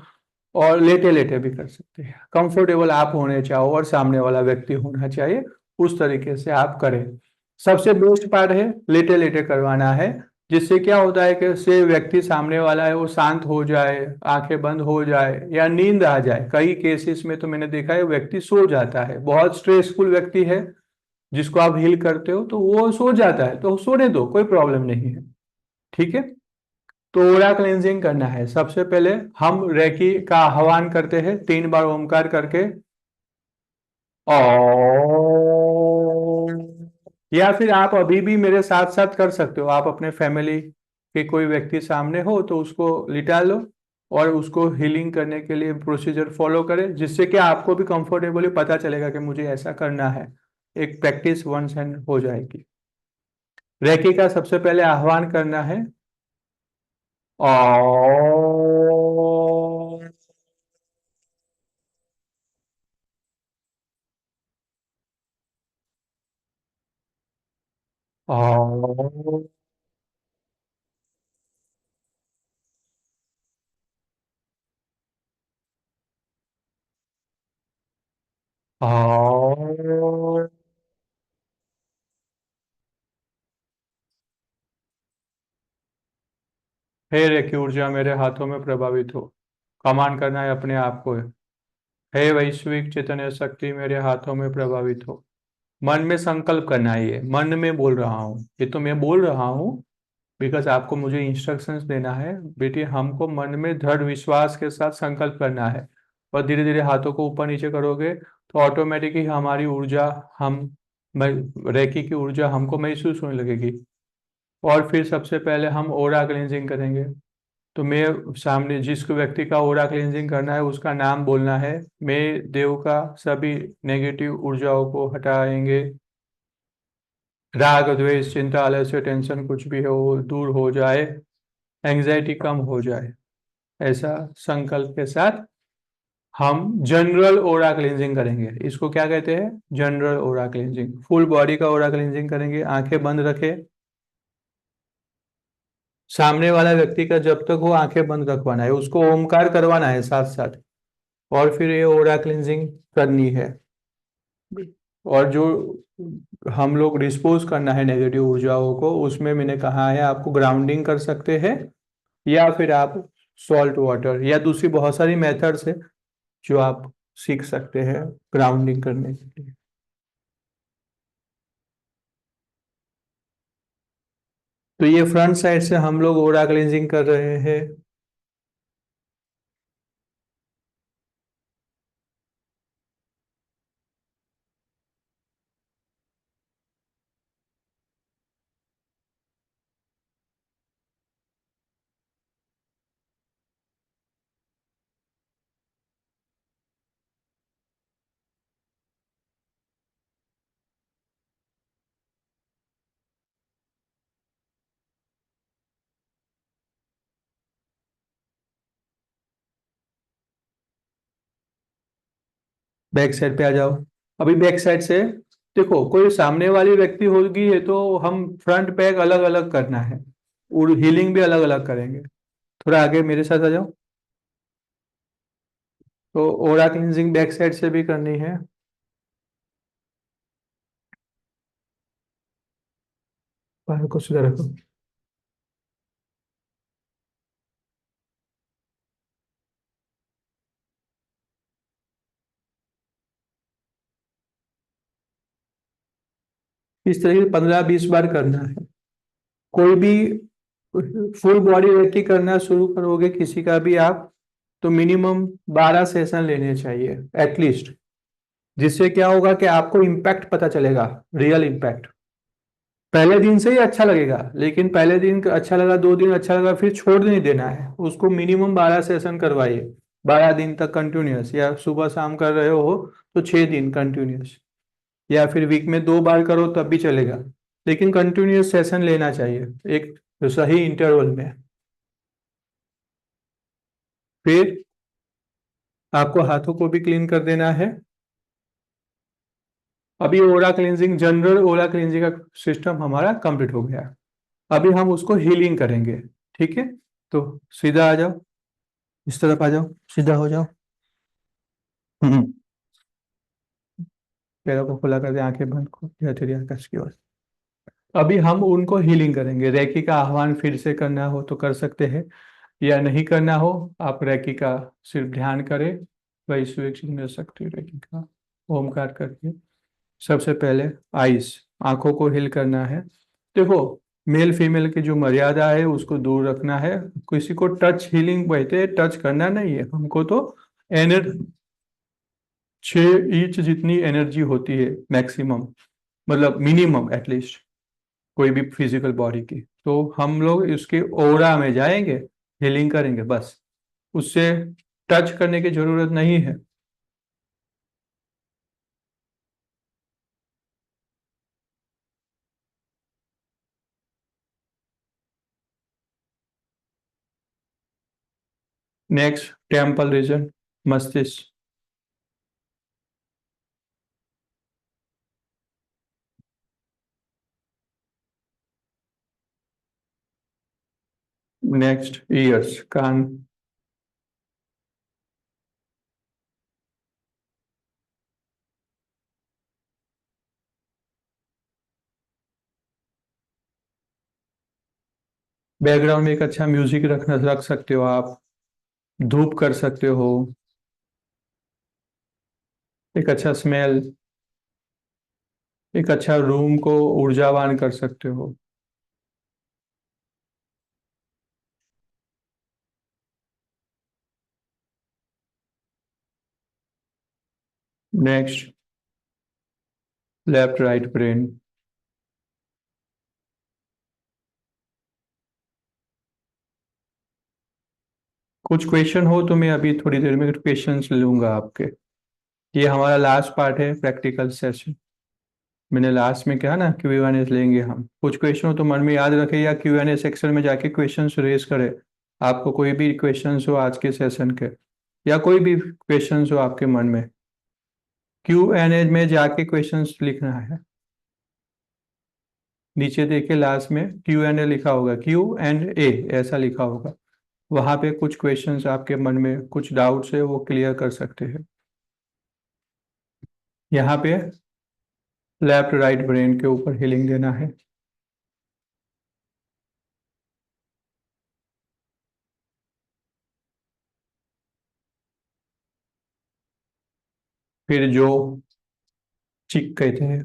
और लेटे लेटे भी कर सकते हैं। कंफर्टेबल आप होने चाहो और सामने वाला व्यक्ति होना चाहिए, उस तरीके से आप करें। सबसे बेस्ट पार्ट है लेटे लेटे करवाना है, जिससे क्या होता है कि से व्यक्ति सामने वाला है वो शांत हो जाए, आंखें बंद हो जाए या नींद आ जाए। कई केसेस में तो मैंने देखा है व्यक्ति सो जाता है, बहुत स्ट्रेसफुल व्यक्ति है जिसको आप हील करते हो, तो वो सो जाता है, तो सोने दो, कोई प्रॉब्लम नहीं है, ठीक है। तो ओरा क्लेंजिंग करना है, सबसे पहले हम रेकी का आह्वान करते हैं 3 बार ओमकार करके, ओ, या फिर आप अभी भी मेरे साथ साथ कर सकते हो। आप अपने फैमिली के कोई व्यक्ति सामने हो तो उसको लिटा लो, और उसको हीलिंग करने के लिए प्रोसीजर फॉलो करें, जिससे कि आपको भी कंफर्टेबली पता चलेगा कि मुझे ऐसा करना है। एक प्रैक्टिस वंस एंड हो जाएगी। रेकी का सबसे पहले आह्वान करना है, ओ, ओ, और हे रे की ऊर्जा मेरे हाथों में प्रभावित हो। कमांड करना है अपने आप को। हे वैश्विक चैतन्य शक्ति मेरे हाथों में प्रभावित हो। मन में संकल्प करना है, ये मन में बोल रहा हूँ, ये तो मैं बोल रहा हूँ बिकॉज आपको मुझे इंस्ट्रक्शंस देना है। बेटी हमको मन में दृढ़ विश्वास के साथ संकल्प करना है, और धीरे धीरे हाथों को ऊपर नीचे करोगे तो ऑटोमेटिक ही हमारी ऊर्जा, हम रेकी की ऊर्जा हमको महसूस होने लगेगी। और फिर सबसे पहले हम ओरा क्लींजिंग करेंगे। तो मैं सामने जिस व्यक्ति का ओरा क्लींजिंग करना है उसका नाम बोलना है। मैं देव का सभी नेगेटिव ऊर्जाओं को हटाएंगे। राग द्वेष चिंता आलस्य टेंशन कुछ भी हो दूर हो जाए, एंग्जाइटी कम हो जाए। ऐसा संकल्प के साथ हम जनरल ओरा क्लींजिंग करेंगे। इसको क्या कहते हैं? जनरल ओरा क्लींजिंग। फुल बॉडी का ओरा क्लींजिंग करेंगे, आंखें बंद रखे। सामने वाला व्यक्ति का जब तक वो आंखें बंद रखवाना है, उसको ओमकार करवाना है साथ साथ, और फिर ये ओरा क्लींजिंग करनी है। और जो हम लोग डिस्पोज करना है नेगेटिव ऊर्जाओं को, उसमें मैंने कहा है आपको ग्राउंडिंग कर सकते हैं, या फिर आप सॉल्ट वाटर या दूसरी बहुत सारी मेथड्स है जो आप सीख सकते हैं ग्राउंडिंग करने के लिए। तो ये फ्रंट साइड से हम लोग ओरा क्लींजिंग कर रहे हैं। बैक साइड पे आ जाओ। अभी बैक साइड से देखो, कोई सामने वाली व्यक्ति होगी है तो हम फ्रंट बैक अलग अलग करना है, और हीलिंग भी अलग अलग करेंगे। थोड़ा आगे मेरे साथ आ जाओ। तो ओरा क्लींजिंग बैक साइड से भी करनी है। पैर को सीधा रखो। इस तरीके से 15-20 बार करना है। कोई भी फुल बॉडी वेट की करना शुरू करोगे किसी का भी आप, तो मिनिमम 12 सेशन लेने चाहिए एटलीस्ट। जिससे क्या होगा कि आपको इम्पैक्ट पता चलेगा, रियल इम्पैक्ट। पहले दिन से ही अच्छा लगेगा, लेकिन पहले दिन का अच्छा लगा, 2 दिन अच्छा लगा, फिर छोड़ नहीं देना है उसको। मिनिमम 12 सेशन करवाइए, 12 दिन तक कंटिन्यूअस, या सुबह शाम कर रहे हो तो 6 दिन कंटिन्यूअस, या फिर वीक में 2 बार करो तब भी चलेगा। लेकिन कंटिन्यूअस सेशन लेना चाहिए एक सही इंटरवल में। फिर आपको हाथों को भी क्लीन कर देना है। अभी ओरा क्लींजिंग, जनरल ओरा क्लींजिंग का सिस्टम हमारा कंप्लीट हो गया। अभी हम उसको हीलिंग करेंगे। ठीक है, तो सीधा आ जाओ, इस तरफ आ जाओ, सीधा हो जाओ। हम्म। पैरों को खुला कर दे, आंखें बंद को धीरे धीरे आकाश की ओर। अभी हम उनको हीलिंग करेंगे। रेकी का आह्वान फिर से करना हो तो कर सकते हैं, या नहीं करना हो आप रेकी का सिर्फ ध्यान करें। वैश्विक चिन्ह शक्ति रेकी का ओमकार करके। सबसे पहले आइस, आंखों को हिल करना है। देखो, मेल फीमेल की जो मर्यादा है उसको दूर रखना है। किसी को टच हीलिंग कहते हैं, टच करना नहीं है हमको। तो एनर 6 इंच जितनी एनर्जी होती है मैक्सिमम, मतलब मिनिमम एटलीस्ट, कोई भी फिजिकल बॉडी की, तो हम लोग इसके ओरा में जाएंगे, हीलिंग करेंगे बस। उससे टच करने की जरूरत नहीं है। नेक्स्ट टेम्पल रीजन, मस्तिष्क। नेक्स्ट ईयर्स, कान। बैकग्राउंड में एक अच्छा म्यूजिक रख सकते हो आप। धूप कर सकते हो। एक अच्छा स्मेल। एक अच्छा रूम को ऊर्जावान कर सकते हो। Next, left right brain. कुछ क्वेश्चन हो तो मैं अभी थोड़ी देर में क्वेश्चंस लूंगा आपके। ये हमारा लास्ट पार्ट है प्रैक्टिकल सेशन। मैंने लास्ट में कहा ना Q&A लेंगे हम। कुछ क्वेश्चन हो तो मन में याद रखे या Q&A सेक्शन में जाके क्वेश्चंस रेज करे। आपको कोई भी क्वेश्चंस हो आज के सेशन के, या कोई भी क्वेश्चंस हो आपके मन में, Q&A में जाके क्वेश्चंस लिखना है। नीचे देखिए लास्ट में Q&A लिखा होगा, Q&A ऐसा लिखा होगा। वहां पे कुछ क्वेश्चंस आपके मन में कुछ डाउट्स है वो क्लियर कर सकते हैं। यहाँ पे लेफ्ट राइट ब्रेन के ऊपर हीलिंग देना है। फिर जो चिक कहते हैं।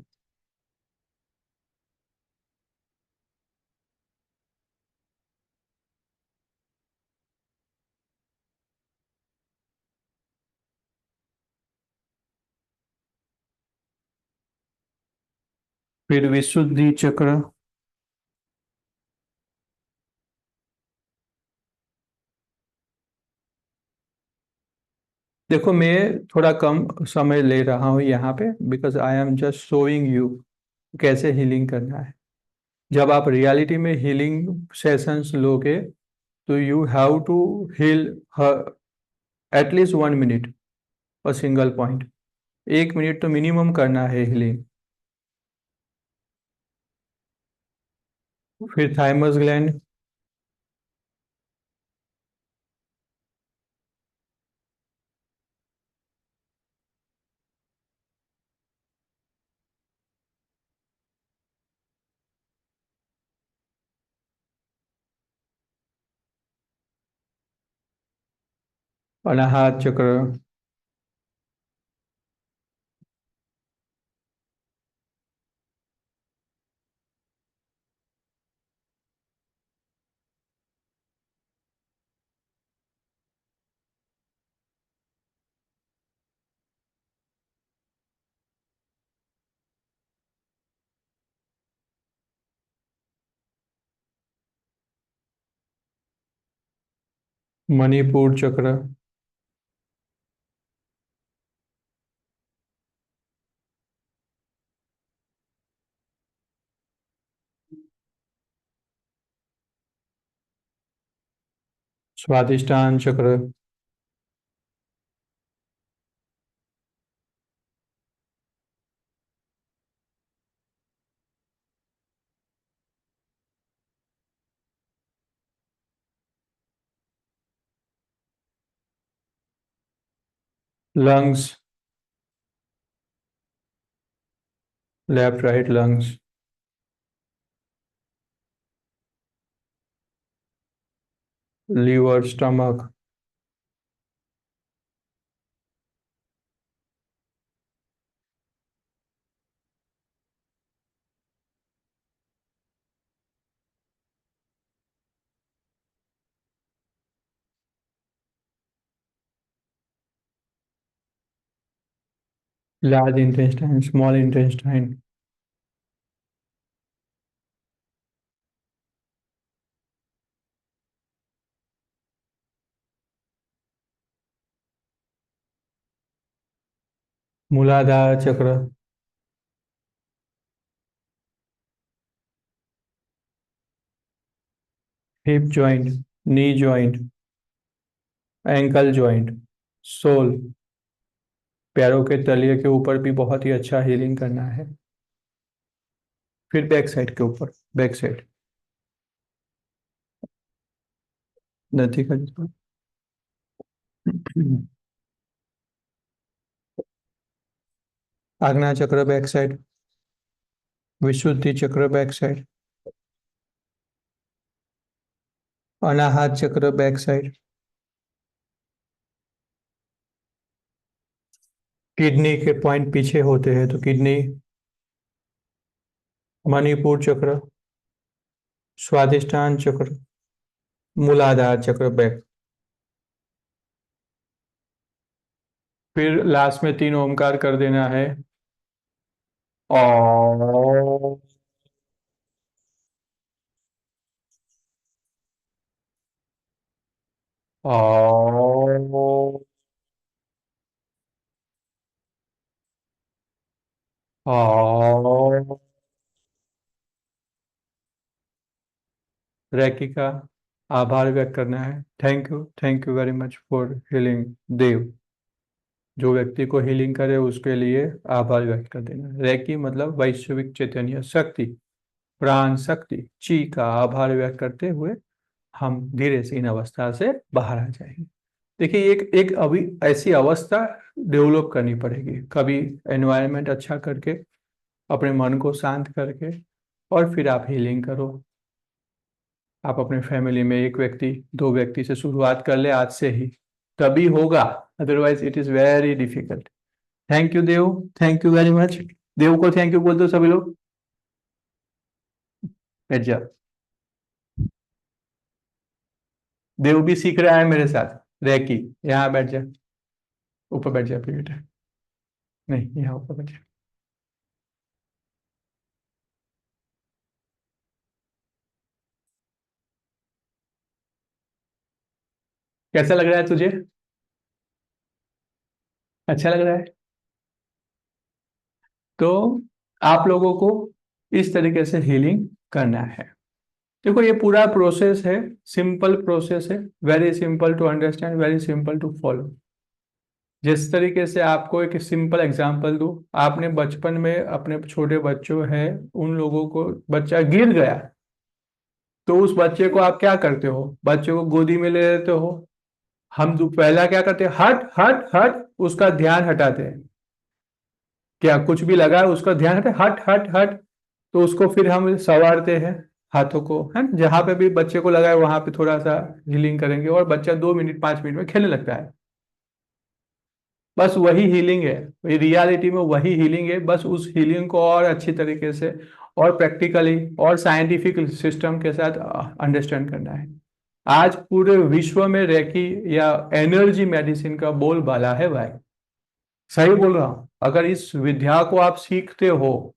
फिर विशुद्धि चक्र। देखो मैं थोड़ा कम समय ले रहा हूँ यहाँ पे, because I am just showing you कैसे हीलिंग करना है। जब आप रियलिटी में हीलिंग सेशंस लोगे तो you have to heal at least 1 minute और सिंगल पॉइंट। 1 मिनट तो मिनिमम करना है हीलिंग। फिर थाइमस ग्लैंड। अनाहत चक्र। Manipur chakra. Swadhisthan chakra. Lungs. Left right lungs. Liver stomach. Large intestine, small intestine. Muladhar chakra. Hip joint. Knee joint. Ankle joint. Sole. पैरों के तलिए के ऊपर भी बहुत ही अच्छा हीलिंग करना है। फिर बैक साइड के ऊपर, बैक साइड। नथी का आज्ञा चक्र बैक साइड। विशुद्धि चक्र back side. Anahata chakra back side, kidney के पॉइंट पीछे होते हैं तो किडनी, मणिपुर चक्र, स्वादिष्टान चक्र, मूलाधार चक्र बैक। फिर लास्ट में 3 ओमकार कर देना है। ओ, ओ, ओ, रैकी का आभार व्यक्त करना है। Thank you very much for healing Dev. जो व्यक्ति को हीलिंग करे उसके लिए आभार व्यक्त कर देना है। रैकी मतलब वैश्विक चैतन्य शक्ति, प्राण शक्ति ची का आभार व्यक्त करते हुए हम धीरे से इन अवस्था से बाहर आ जाएंगे। देखिए, एक एक अभी ऐसी अवस्था डेवलप करनी पड़ेगी, कभी एनवायरनमेंट अच्छा करके, अपने मन को शांत करके, और फिर आप हीलिंग करो। आप अपने फैमिली में 1 व्यक्ति 2 व्यक्ति से शुरुआत कर ले आज से ही, तभी होगा, otherwise it is very difficult. Thank you Dev, thank you very much. Dev को थैंक यू बोल दो सभी लोग। बैठ जाओ। देव भी सीख रहा है मेरे साथ रैकी। यहाँ बैठ जा, ऊपर बैठ जा प्लीज बेटा। नहीं, यहाँ ऊपर बैठ जा। कैसा लग रहा है तुझे? अच्छा लग रहा है? तो आप लोगों को इस तरीके से हीलिंग करना है। देखो, ये पूरा प्रोसेस है, सिंपल प्रोसेस है, very simple to understand, very simple to follow. जिस तरीके से आपको एक सिंपल एग्जांपल दूं, आपने बचपन में अपने छोटे बच्चों हैं, उन लोगों को, बच्चा गिर गया तो उस बच्चे को आप क्या करते हो? बच्चे को गोदी में ले लेते हो। हम तो पहला क्या करते हैं, हट हट हट, उसका ध्यान हटाते हैं। क्या कुछ भी लगा है उसका ध्यान हटे, हट हट हट। तो उसको फिर हम संवारते हैं, हाथों को, है ना, जहां पे भी बच्चे को लगा है वहां पे थोड़ा सा हीलिंग करेंगे, और बच्चा 2 मिनट 5 मिनट में खेलने लगता है। बस वही हीलिंग है, रियलिटी में वही हीलिंग है। बस उस हीलिंग को और अच्छी तरीके से और प्रैक्टिकली और साइंटिफिक सिस्टम के साथ अंडरस्टैंड करना है। आज पूरे विश्व में रेकी या एनर्जी मेडिसिन का बोलबाला है भाई। सही बोल रहा हूं? अगर इस विद्या को आप सीखते हो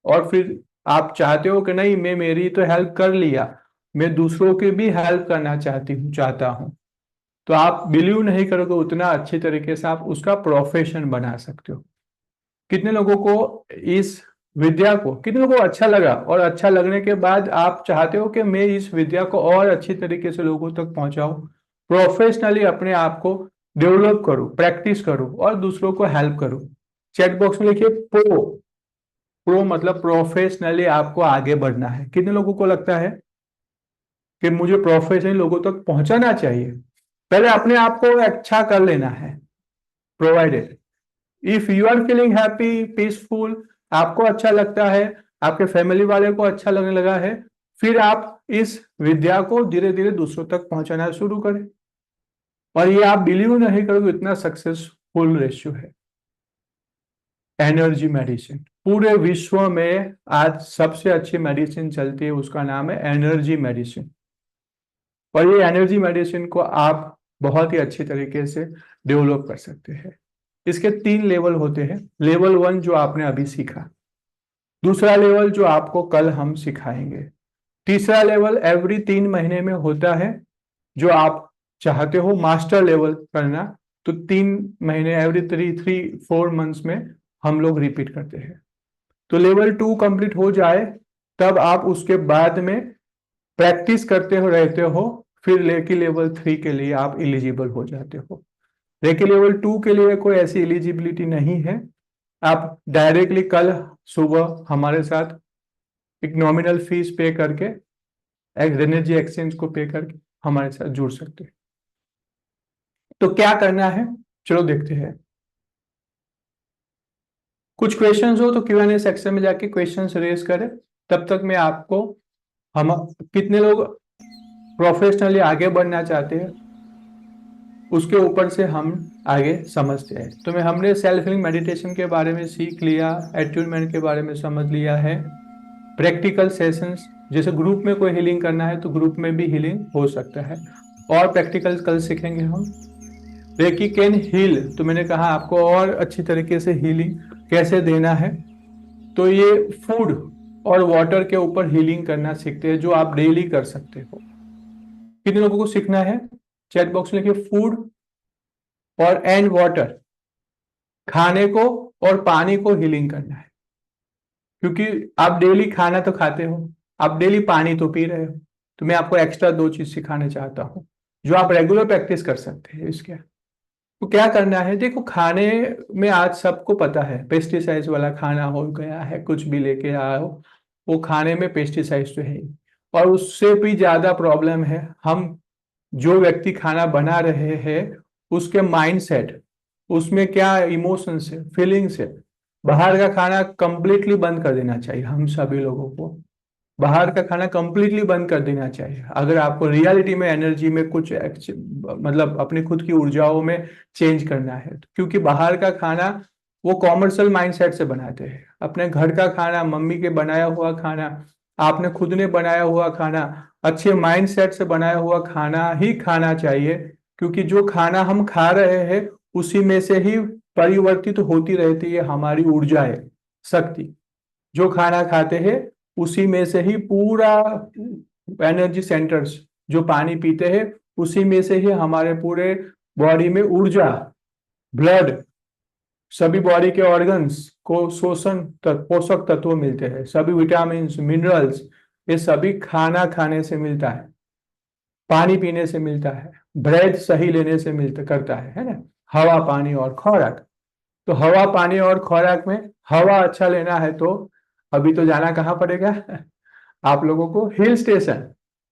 और फिर आप चाहते हो कि नहीं, मैं मेरी तो हेल्प कर लिया, मैं दूसरों की भी हेल्प करना चाहता हूँ, तो आप बिलीव नहीं करोगे उतना अच्छी तरीके से आप उसका प्रोफेशन बना सकते हो। कितने लोगों को इस विद्या को, कितने लोगों को अच्छा लगा, और अच्छा लगने के बाद आप चाहते हो कि मैं इस विद्या को और अच्छी तरीके से लोगों तक पहुंचाऊं, प्रोफेशनली अपने आप को डेवलप करूं, प्रैक्टिस करूं और दूसरों को हेल्प करूं। चैट बॉक्स में लिखिए प्रो। प्रो मतलब प्रोफेशनली आपको आगे बढ़ना है। कितने लोगों को लगता है कि मुझे प्रोफेशनली लोगों तक पहुंचाना चाहिए? पहले अपने आप को अच्छा कर लेना है। Provided if you are feeling happy peaceful, आपको अच्छा लगता है, आपके फैमिली वाले को अच्छा लगने लगा है, फिर आप इस विद्या को धीरे धीरे दूसरों तक पहुंचाना शुरू करें। और ये आप बिलीव नहीं करोगे, इतना सक्सेसफुल रेशियो है। एनर्जी मेडिसिन पूरे विश्व में आज सबसे अच्छी मेडिसिन चलती है, उसका नाम है एनर्जी मेडिसिन। और ये एनर्जी मेडिसिन को आप बहुत ही अच्छी तरीके से डेवलप कर सकते हैं। इसके 3 लेवल होते हैं। लेवल 1 जो आपने अभी सीखा, दूसरा लेवल जो आपको कल हम सिखाएंगे, तीसरा लेवल एवरी 3 महीने में होता है। जो आप चाहते हो मास्टर लेवल करना, तो 3 महीने, एवरी 3 3 4 मंथ्स में हम लोग रिपीट करते हैं। तो लेवल 2 कंप्लीट हो जाए तब आप उसके बाद में प्रैक्टिस करते हो रहते हो, फिर लेके लेवल 3 के लिए आप एलिजिबल हो जाते हो। लेकिन लेवल 2 के लिए कोई ऐसी एलिजिबिलिटी नहीं है। आप डायरेक्टली कल सुबह हमारे साथ एक नॉमिनल फीस पे करके, एनर्जी एक्सचेंज को पे करके हमारे साथ जुड़ सकते हैं। तो क्या करना है, चलो देखते हैं। कुछ क्वेश्चंस हो तो Q&A सेक्शन में जाके क्वेश्चंस रेज करें। तब तक मैं आपको, हम कितने लोग प्रोफेशनली आगे बढ़ना चाहते हैं, उसके ऊपर से हम आगे समझते हैं। तो मैं हमने सेल्फ हीलिंग मेडिटेशन के बारे में सीख लिया, एट्यूनमेंट के बारे में समझ लिया है, प्रैक्टिकल सेशंस, जैसे ग्रुप में कोई हीलिंग करना है तो ग्रुप में भी हीलिंग हो सकता है, और प्रैक्टिकल कल सीखेंगे हम। रेकी कैन हील, तो मैंने कहा आपको और अच्छी तरीके से हीलिंग कैसे देना है। तो ये फूड और वाटर के ऊपर हीलिंग करना सीखते हैं, जो आप डेली कर सकते हो। कितने लोगों को सीखना है? चैट बॉक्स में लिखिए फूड और एंड वाटर, खाने को और पानी को हीलिंग करना है। क्योंकि आप डेली खाना तो खाते हो, आप डेली पानी तो पी रहे हो, तो मैं आपको एक्स्ट्रा दो चीज सिखाना चाहता हूँ जो आप रेगुलर प्रैक्टिस कर सकते हैं इसके। तो क्या करना है, देखो खाने में आज सबको पता है पेस्टिसाइड्स वाला खाना हो गया है, कुछ भी लेके आओ वो खाने में पेस्टिसाइड्स तो है ही। और उससे भी ज्यादा प्रॉब्लम है, हम जो व्यक्ति खाना बना रहे हैं उसके माइंडसेट, उसमें क्या इमोशंस है, फीलिंग्स है। बाहर का खाना कंप्लीटली बंद कर देना चाहिए हम सभी लोगों को। बाहर का खाना कंप्लीटली बंद कर देना चाहिए अगर आपको रियलिटी में एनर्जी में कुछ मतलब अपनी खुद की ऊर्जाओं में चेंज करना है। क्योंकि बाहर का खाना वो कॉमर्शियल माइंडसेट से बनाते हैं। अपने घर का खाना, मम्मी के बनाया हुआ खाना, आपने खुद ने बनाया हुआ खाना, अच्छे माइंडसेट से बनाया हुआ खाना ही खाना चाहिए। क्योंकि जो खाना हम खा रहे हैं उसी में से ही परिवर्तित होती रहती है हमारी ऊर्जाएं, शक्ति। जो खाना खाते हैं उसी में से ही पूरा एनर्जी सेंटर्स, जो पानी पीते हैं उसी में से ही हमारे पूरे बॉडी में ऊर्जा, ब्लड, सभी बॉडी के ऑर्गन्स को पोषक तत्व मिलते हैं, सभी विटामिन मिनरल्स, ये सभी खाना खाने से मिलता है, पानी पीने से मिलता है, ब्रेथ सही लेने से मिलता करता है ना। हवा, पानी और खुराक। तो हवा, पानी और खुराक में हवा अच्छा लेना है तो अभी तो जाना कहाँ पड़ेगा आप लोगों को? Hill station.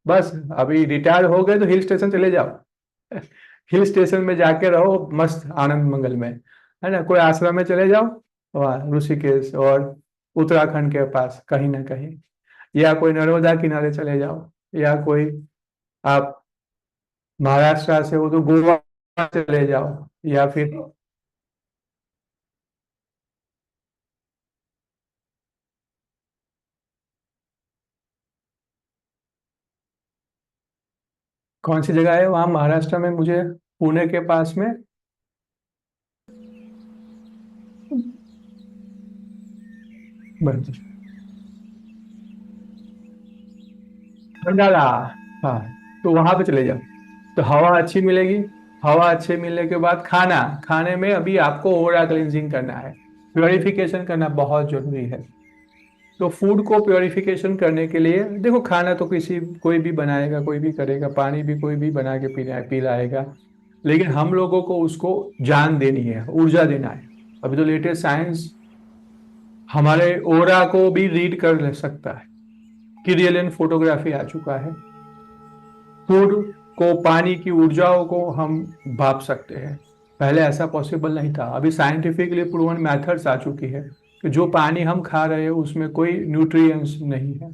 बस अभी रिटायर हो गए तो हिल स्टेशन चले जाओ हिल स्टेशन में जाके रहो मस्त आनंद मंगल में, है ना। कोई आश्रम में चले जाओ, वहाँ ऋषिकेश और उत्तराखंड के पास कहीं ना कहीं, या कोई नर्मदा किनारे चले जाओ, या कोई आप महाराष्ट्र से हो तो गोवा चले जाओ, या फिर कौन सी जगह है वहाँ महाराष्ट्र में? मुझे पुणे के पास में खंडाला, हाँ, तो वहां पे चले जाओ तो हवा अच्छी मिलेगी। हवा अच्छे मिलने के बाद खाना, खाने में अभी आपको ओरा क्लिनजिंग करना है, प्योरिफिकेशन करना बहुत जरूरी है। तो फूड को प्योरिफिकेशन करने के लिए देखो, खाना तो किसी कोई भी बनाएगा, कोई भी करेगा, पानी भी कोई भी बना के पिलाएगा, लेकिन हम लोगों को उसको जान देनी है, ऊर्जा देना है। अभी तो लेटेस्ट साइंस हमारे ओरा को भी रीड कर ले सकता है, किरियलियन फोटोग्राफी आ चुका है। फूड को, पानी की ऊर्जाओं को हम भाप सकते हैं, पहले ऐसा पॉसिबल नहीं था। अभी साइंटिफिकली प्रूवन मेथड्स आ चुकी है कि जो पानी हम खा रहे हैं उसमें कोई न्यूट्रिएंट्स नहीं है,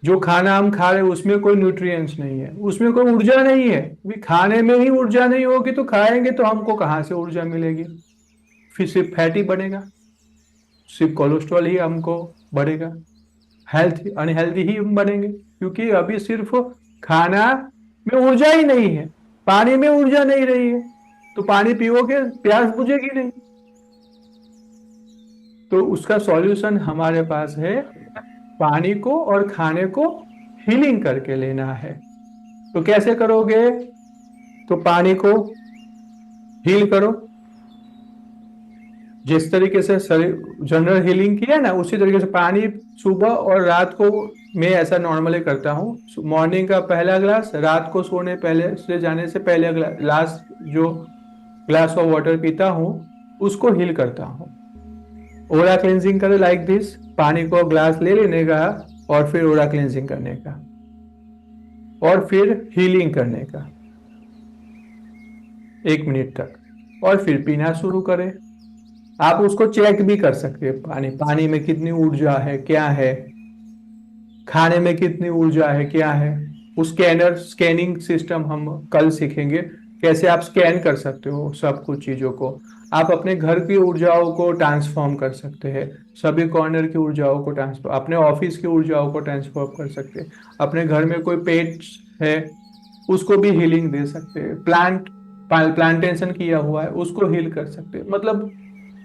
जो खाना हम खा रहे हैं उसमें कोई न्यूट्रिएंट्स नहीं है, उसमें कोई ऊर्जा नहीं है। अभी खाने में ही ऊर्जा नहीं होगी तो खाएंगे तो हमको कहाँ से ऊर्जा मिलेगी? फिर सिर्फ फैटी बनेगा, सिर्फ कोलेस्ट्रॉल ही हमको बढ़ेगा, हेल्थ अनहेल्दी ही हम बनेंगे। क्योंकि अभी सिर्फ खाना में ऊर्जा ही नहीं है, पानी में ऊर्जा नहीं रही है, तो पानी पियोगे प्यास बुझेगी नहीं। तो उसका सॉल्यूशन हमारे पास है, पानी को और खाने को हीलिंग करके लेना है। तो कैसे करोगे? तो पानी को हील करो, जिस तरीके से जनरल हीलिंग किया ना उसी तरीके से पानी सुबह और रात को मैं ऐसा नॉर्मली करता हूँ। मॉर्निंग का पहला ग्लास, रात को सोने पहले से जाने से पहले लास्ट जो ग्लास ऑफ वाटर पीता हूँ उसको हील करता हूँ। ओरा क्लेंजिंग करो लाइक दिस, पानी को ग्लास ले लेने का और फिर ओरा क्लेंजिंग करने का और फिर हीलिंग करने का 1 मिनट तक, और फिर पीना शुरू करें। आप उसको चेक भी कर सकते हैं, पानी में कितनी ऊर्जा है, क्या है, खाने में कितनी ऊर्जा है, क्या है, स्कैनिंग सिस्टम हम कल सीखेंगे, कैसे आप स्कैन कर सकते हो सब कुछ चीजों को। आप अपने घर की ऊर्जाओं को ट्रांसफॉर्म कर सकते हैं, सभी कॉर्नर की ऊर्जाओं को ट्रांसफॉर्म, अपने ऑफिस की ऊर्जाओं को ट्रांसफॉर्म कर सकते हैं, अपने घर में कोई पेट है उसको भी हीलिंग दे सकते हैं, प्लांटेशन किया हुआ है उसको हील कर सकते हैं। मतलब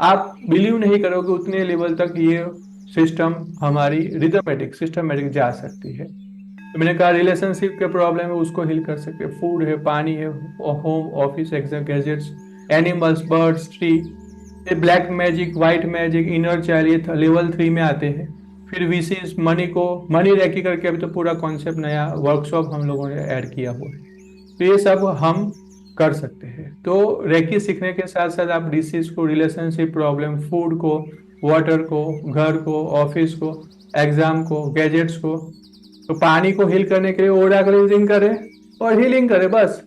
आप बिलीव नहीं करोगे उतने लेवल तक ये सिस्टम हमारी रिदमेटिक सिस्टमेटिक जा सकती है। तो मैंने कहा रिलेशनशिप के प्रॉब्लम है उसको हील कर सकते हैं, फूड है, पानी है, home office exam gadgets, animals, birds, tree, ये black magic, white magic, inner child, ये लेवल 3 में आते हैं। फिर विशेष मनी को मनी रैकी करके अभी तो पूरा कॉन्सेप्ट नया वर्कशॉप हम लोगों ने ऐड किया हुआ है। तो ये सब हम कर सकते हैं। तो रेकी सीखने के साथ साथ आप डिसीज को, रिलेशनशिप प्रॉब्लम, फूड को, वाटर को, घर को, ऑफिस को, एग्जाम को, गैजेट्स को, तो पानी को हील करने के लिए ओरा क्लींजिंग करें और हीलिंग करें बस।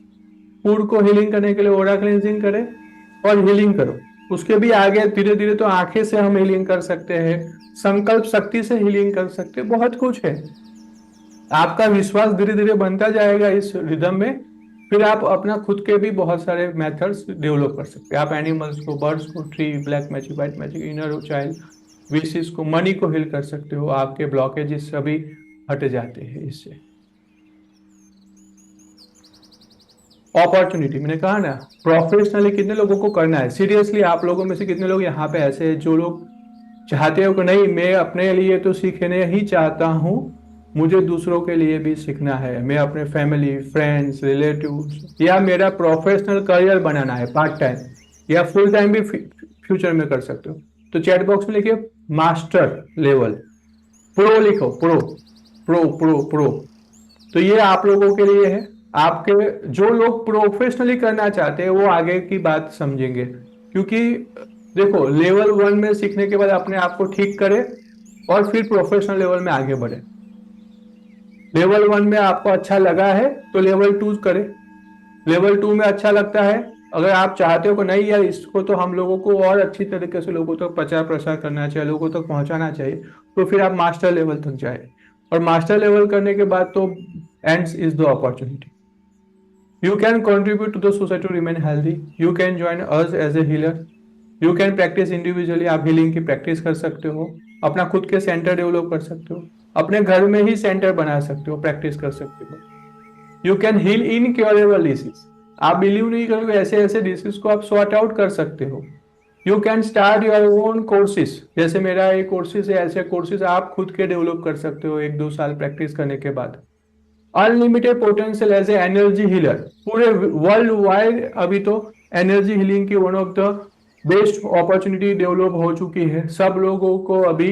फूड को हीलिंग करने के लिए ओरा क्लींजिंग करें और हीलिंग करो। उसके भी आगे धीरे धीरे तो आंखें से हम हीलिंग कर सकते हैं, संकल्प शक्ति से हीलिंग कर सकते हैं, बहुत कुछ है। आपका विश्वास धीरे धीरे बनता जाएगा इस रिदम में, फिर आप अपना खुद के भी बहुत सारे मेथड्स डेवलप कर सकते हैं। आप एनिमल्स को, बर्ड्स को, tree, black magic, white magic, inner child, विशेष को, मनी को हील कर सकते हो। आपके ब्लॉकेजेस सभी हट जाते हैं इससे। अपॉर्चुनिटी, मैंने कहा ना, प्रोफेशनली कितने लोगों को करना है, सीरियसली आप लोगों में से कितने लोग यहाँ पे ऐसे हैं जो लोग चाहते हो कि नहीं मैं अपने लिए तो सीखने ही चाहता हूँ, मुझे दूसरों के लिए भी सीखना है, मैं अपने फैमिली, फ्रेंड्स, रिलेटिव्स, या मेरा प्रोफेशनल करियर बनाना है, पार्ट टाइम या फुल टाइम भी फ्यूचर में कर सकते हो। तो चैट बॉक्स में लिखिए मास्टर लेवल, प्रो लिखो, प्रो प्रो प्रो प्रो। तो ये आप लोगों के लिए है। आपके जो लोग प्रोफेशनली करना चाहते हैं वो आगे की बात समझेंगे, क्योंकि देखो लेवल 1 में सीखने के बाद अपने आप को ठीक करें और फिर प्रोफेशनल लेवल में आगे बढ़े। लेवल 1 में आपको अच्छा लगा है तो लेवल 2 करें, लेवल 2 में अच्छा लगता है, अगर आप चाहते हो कि नहीं यार इसको तो हम लोगों को और अच्छी तरीके से लोगों तक प्रचार प्रसार करना चाहिए, लोगों तक पहुंचाना चाहिए, तो फिर आप मास्टर लेवल तक जाए। और मास्टर लेवल करने के बाद तो ends is the opportunity. You can contribute to the society to remain healthy. You can join us as a healer. You can practice individually. आप हीलिंग की प्रैक्टिस कर सकते हो, अपना खुद के सेंटर डेवलप कर सकते हो, अपने घर में ही सेंटर बना सकते हो, प्रैक्टिस कर सकते हो। You can heal incurable disease. आप बिलीव नहीं करोगे ऐसे ऐसे डिसीज को आप सॉर्ट आउट कर सकते हो। You can start your own courses. जैसे मेरा एक कोर्सेज है, ऐसे कोर्सेज आप खुद के डेवलप कर सकते हो 1-2 साल प्रैक्टिस करने के बाद। Unlimited potential as a energy healer, पूरे वर्ल्ड वाइड अभी तो एनर्जी हीलिंग की one of the best opportunity develop हो चुकी है। सब लोगों को अभी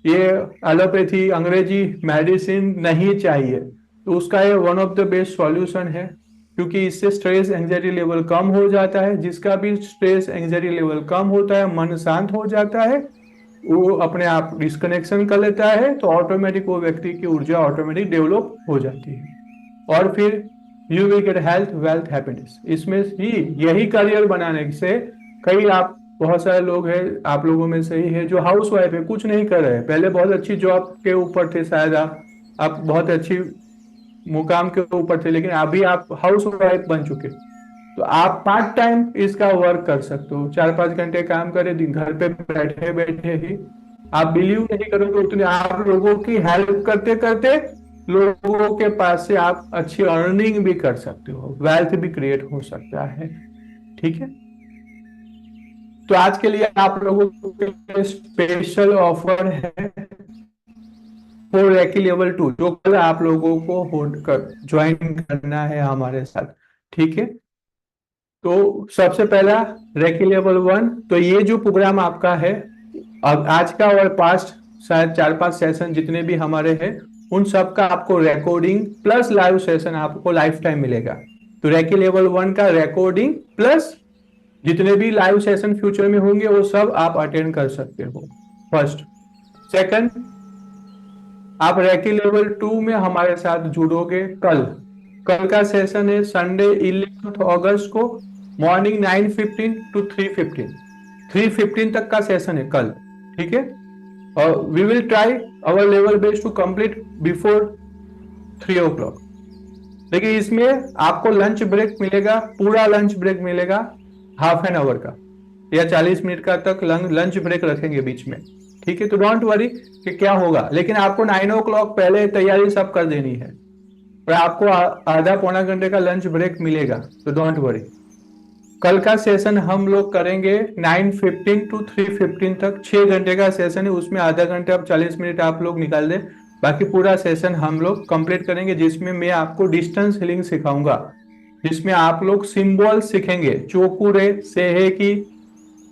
ये एलोपैथी, अंग्रेजी मेडिसिन नहीं चाहिए, तो उसका ये one of the best solution है, क्योंकि इससे स्ट्रेस एंजाइटी लेवल कम हो जाता है। जिसका भी स्ट्रेस एंजाइटी लेवल कम होता है, मन शांत हो जाता है, वो अपने आप डिस्कनेक्शन कर लेता है, तो ऑटोमेटिक वो व्यक्ति की ऊर्जा ऑटोमेटिक डेवलप हो जाती है। और फिर you will get health, wealth, happiness. इसमें ही यही करियर बनाने से कई आप बहुत सारे लोग हैं, आप लोगों में से ही है जो हाउस वाइफ है, कुछ नहीं कर रहे हैं, पहले बहुत अच्छी जॉब के ऊपर थे, शायद आप बहुत अच्छी मुकाम के ऊपर थे, लेकिन अभी आप हाउस वाइफ बन चुके, तो आप पार्ट टाइम इसका वर्क कर सकते हो। 4-5 घंटे काम करें दिन, घर पे बैठे बैठे ही। आप बिलीव नहीं करोगे उतने आप लोगों की हेल्प करते करते लोगों के पास से आप अच्छी अर्निंग भी कर सकते हो, वेल्थ भी क्रिएट हो सकता है। ठीक है, तो आज के लिए आप लोगों के लिए स्पेशल ऑफर है फॉर रेकी लेवल 2, जो कल आप लोगों को होल्ड कर ज्वाइन करना है हमारे साथ। ठीक है, तो सबसे पहला रेकी लेवल 1, तो ये जो प्रोग्राम आपका है आज का और पास्ट शायद 4-5 सेशन जितने भी हमारे हैं उन सब का आपको रिकॉर्डिंग प्लस लाइव सेशन आपको लाइफ टाइम मिलेगा। तो रेकी लेवल 1 का रिकॉर्डिंग प्लस जितने भी लाइव सेशन फ्यूचर में होंगे वो सब आप अटेंड कर सकते हो, फर्स्ट। सेकंड, आप रेकी लेवल 2 में हमारे साथ जुड़ोगे कल का सेशन है संडे 11 अगस्त को मॉर्निंग 9:15 to 3:15 तक का सेशन है कल। ठीक है, और we will try our level best to complete before 3 o'clock। लेकिन इसमें आपको लंच ब्रेक मिलेगा, पूरा लंच ब्रेक मिलेगा, हाफ एन आवर का या 40 मिनट का तक लंच ब्रेक रखेंगे बीच में। ठीक है, तो डोंट वरी कि क्या होगा, लेकिन आपको 9 o'clock पहले तैयारी सब कर देनी है और आपको आधा पौना घंटे का लंच ब्रेक मिलेगा, तो डोंट वरी। कल का सेशन हम लोग करेंगे 9:15 to 3:15 तक, 6 घंटे का सेशन है, उसमें आधा घंटा अब 40 मिनट आप लोग निकाल दें, बाकी पूरा सेशन हम लोग कंप्लीट करेंगे, जिसमें मैं आपको डिस्टेंस हीलिंग सिखाऊंगा, जिसमें आप लोग सिंबल सीखेंगे, चोकुरे सेहे की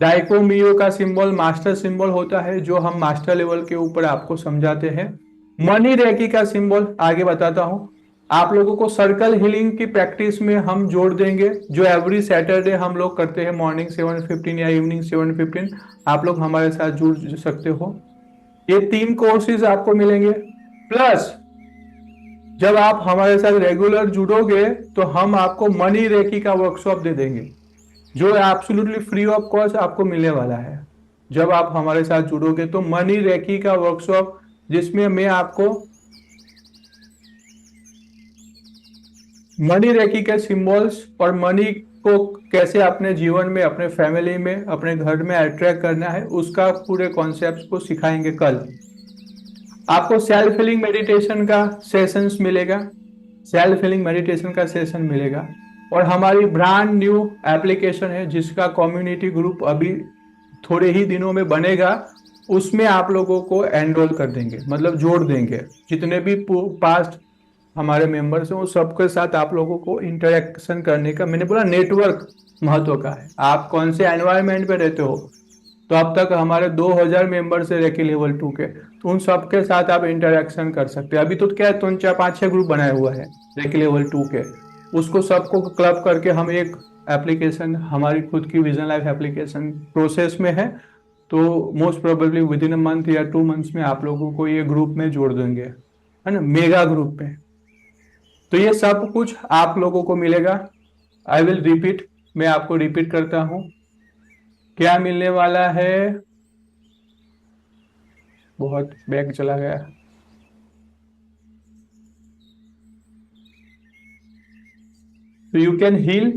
डाइकोमियो का सिंबल मास्टर सिंबल होता है जो हम मास्टर लेवल के ऊपर आपको समझाते हैं। मनी रेकी का सिंबल आगे बताता हूं। आप लोगों को सर्कल हीलिंग की प्रैक्टिस में हम जोड़ देंगे, जो एवरी सैटरडे हम लोग करते हैं मॉर्निंग 7:15 या इवनिंग 7:15। आप लोग हमारे साथ जुड़ सकते हो। ये 3 कोर्सेज आपको मिलेंगे, प्लस जब आप हमारे साथ रेगुलर जुड़ोगे तो हम आपको मनी रेकी का वर्कशॉप दे देंगे, जो एब्सोल्युटली फ्री ऑफ कॉस्ट आपको मिलने वाला है जब आप हमारे साथ जुड़ोगे। तो मनी रेकी का वर्कशॉप, जिसमें मैं आपको मनी रेकी के सिंबल्स और मनी को कैसे अपने जीवन में, अपने फैमिली में, अपने घर में अट्रैक्ट करना है, उसका पूरे कॉन्सेप्ट को सिखाएंगे कल। आपको सेल्फ हीलिंग मेडिटेशन का सेशंस मिलेगा, सेल्फ हीलिंग मेडिटेशन का सेशन मिलेगा, और हमारी ब्रांड न्यू एप्लीकेशन है जिसका कम्युनिटी ग्रुप अभी थोड़े ही दिनों में बनेगा, उसमें आप लोगों को एनरोल कर देंगे, मतलब जोड़ देंगे। जितने भी पास्ट हमारे मेंबर्स हैं, वो सबके साथ आप लोगों को इंटरेक्शन करने का, मैंने बोला नेटवर्क महत्व का है। आप कौन से एनवायरनमेंट पे रहते हो, तो अब तक हमारे 2000 मेंबर्स है रेकी लेवल 2 के, तो उन सबके साथ आप इंटरेक्शन कर सकते हैं। अभी तो क्या है, 3 4 5 6 ग्रुप बनाए हुआ है रेकी लेवल 2 के, उसको सबको क्लब करके हम एक एप्लीकेशन, हमारी खुद की विजन लाइफ एप्लीकेशन प्रोसेस में है, तो most probably with in a month या 2 मंथ्स में आप लोगों को ये ग्रुप में जोड़ देंगे, है ना, मेगा ग्रुप में। तो ये सब कुछ आप लोगों को मिलेगा। आई विल रिपीट, मैं आपको रिपीट करता हूं क्या मिलने वाला है। बहुत बैग चला गया। तो यू कैन हील,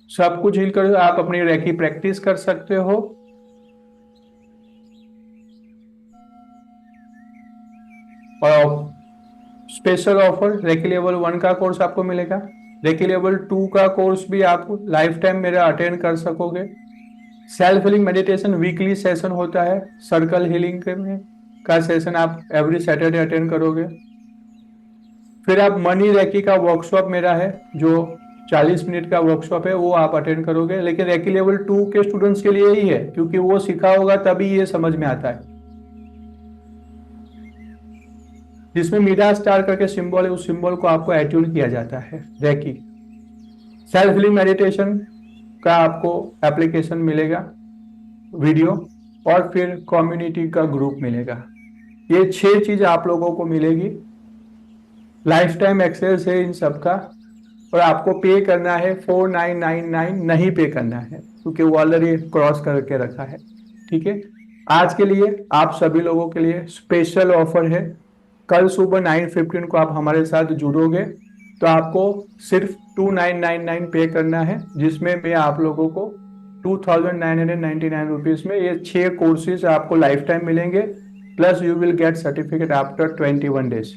सब कुछ हील कर, आप अपनी रेकी प्रैक्टिस कर सकते हो। और स्पेशल ऑफर, रेकी लेवल 1 का कोर्स आपको मिलेगा, रेकी लेवल 2 का कोर्स भी आप लाइफ टाइम मेरा अटेंड कर सकोगे। Self healing meditation weekly session होता है, सर्कल हीलिंग में का सेशन आप एवरी सैटरडे अटेंड करोगे। फिर आप मनी रेकी का वर्कशॉप मेरा है, जो 40 मिनट का वर्कशॉप है, वो आप अटेंड करोगे, लेकिन रेकी लेवल 2 के स्टूडेंट्स के लिए ही है, क्योंकि वो सीखा होगा तभी ये समझ में आता है। जिसमें मीरा स्टार करके सिंबल है, उस सिंबल को आपको एट्यून किया जाता है रेकी। सेल्फ हीलिंग मेडिटेशन का आपको एप्लीकेशन मिलेगा, वीडियो, और फिर कम्युनिटी का ग्रुप मिलेगा। ये 6 चीज आप लोगों को मिलेगी, लाइफ टाइम एक्सेस है इन सबका। और आपको पे करना है 4999, नहीं पे करना है क्योंकि वो ऑलरेडी क्रॉस करके रखा है। ठीक है, आज के लिए आप सभी लोगों के लिए स्पेशल ऑफर है। कल सुबह 9:15 को आप हमारे साथ जुड़ोगे तो आपको सिर्फ 2999 पे करना है, जिसमें मैं आप लोगों को 2999 में ये 6 कोर्सेज आपको लाइफ टाइम मिलेंगे, plus you will get certificate after 21 days.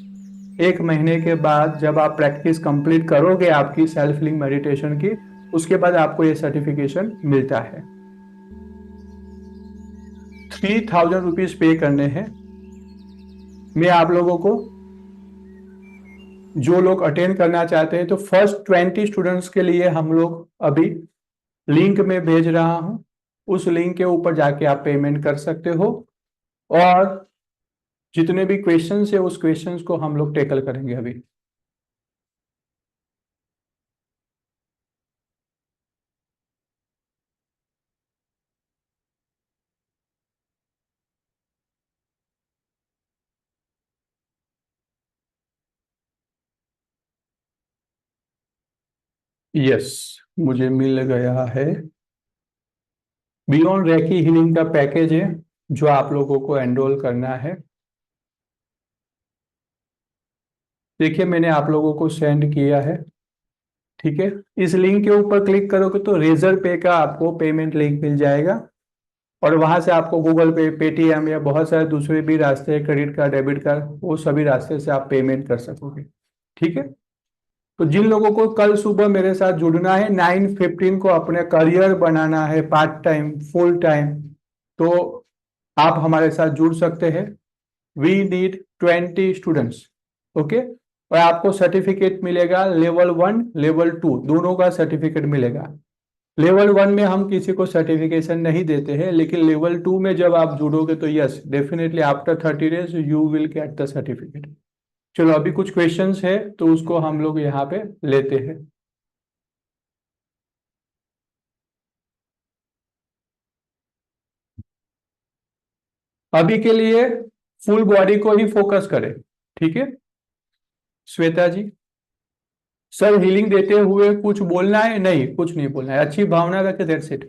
1 महीने के बाद जब आप प्रैक्टिस कंप्लीट करोगे आपकी सेल्फ हीलिंग मेडिटेशन की, उसके बाद आपको ये सर्टिफिकेशन मिलता है। 3000 रुपीज पे करने हैं। मैं आप लोगों को, जो लोग अटेंड करना चाहते हैं, तो फर्स्ट 20 स्टूडेंट्स के लिए हम लोग अभी लिंक में भेज रहा हूं, उस लिंक के ऊपर जाके आप पेमेंट कर सकते हो, और जितने भी क्वेश्चंस है उस क्वेश्चंस को हम लोग टेकल करेंगे अभी। यस, मुझे मिल गया है। बियॉन्ड रेकी हीलिंग का पैकेज है जो आप लोगों को एनरोल करना है। देखिए मैंने आप लोगों को सेंड किया है, ठीक है। इस लिंक के ऊपर क्लिक करोगे तो रेजर पे का आपको पेमेंट लिंक मिल जाएगा, और वहां से आपको गूगल पे, पेटीएम या बहुत सारे दूसरे भी रास्ते, क्रेडिट कार्ड, डेबिट कार्ड, वो सभी रास्ते से आप पेमेंट कर सकोगे, ठीक है। तो जिन लोगों को कल सुबह मेरे साथ जुड़ना है, 9:15 को अपने करियर बनाना है, पार्ट टाइम फुल टाइम, तो आप हमारे साथ जुड़ सकते हैं। We need 20 students, okay. और आपको सर्टिफिकेट मिलेगा लेवल 1, लेवल 2 दोनों का सर्टिफिकेट मिलेगा। लेवल 1 में हम किसी को सर्टिफिकेशन नहीं देते हैं, लेकिन लेवल 2 में जब आप जुड़ोगे तो yes definitely after 30 days you will get the certificate. चलो अभी कुछ क्वेश्चंस है तो उसको हम लोग यहाँ पे लेते हैं। अभी के लिए फुल बॉडी को ही फोकस करें, ठीक है। श्वेता जी, सर हीलिंग देते हुए कुछ बोलना है? नहीं, कुछ नहीं बोलना है, अच्छी भावना रखे, दैट्स इट।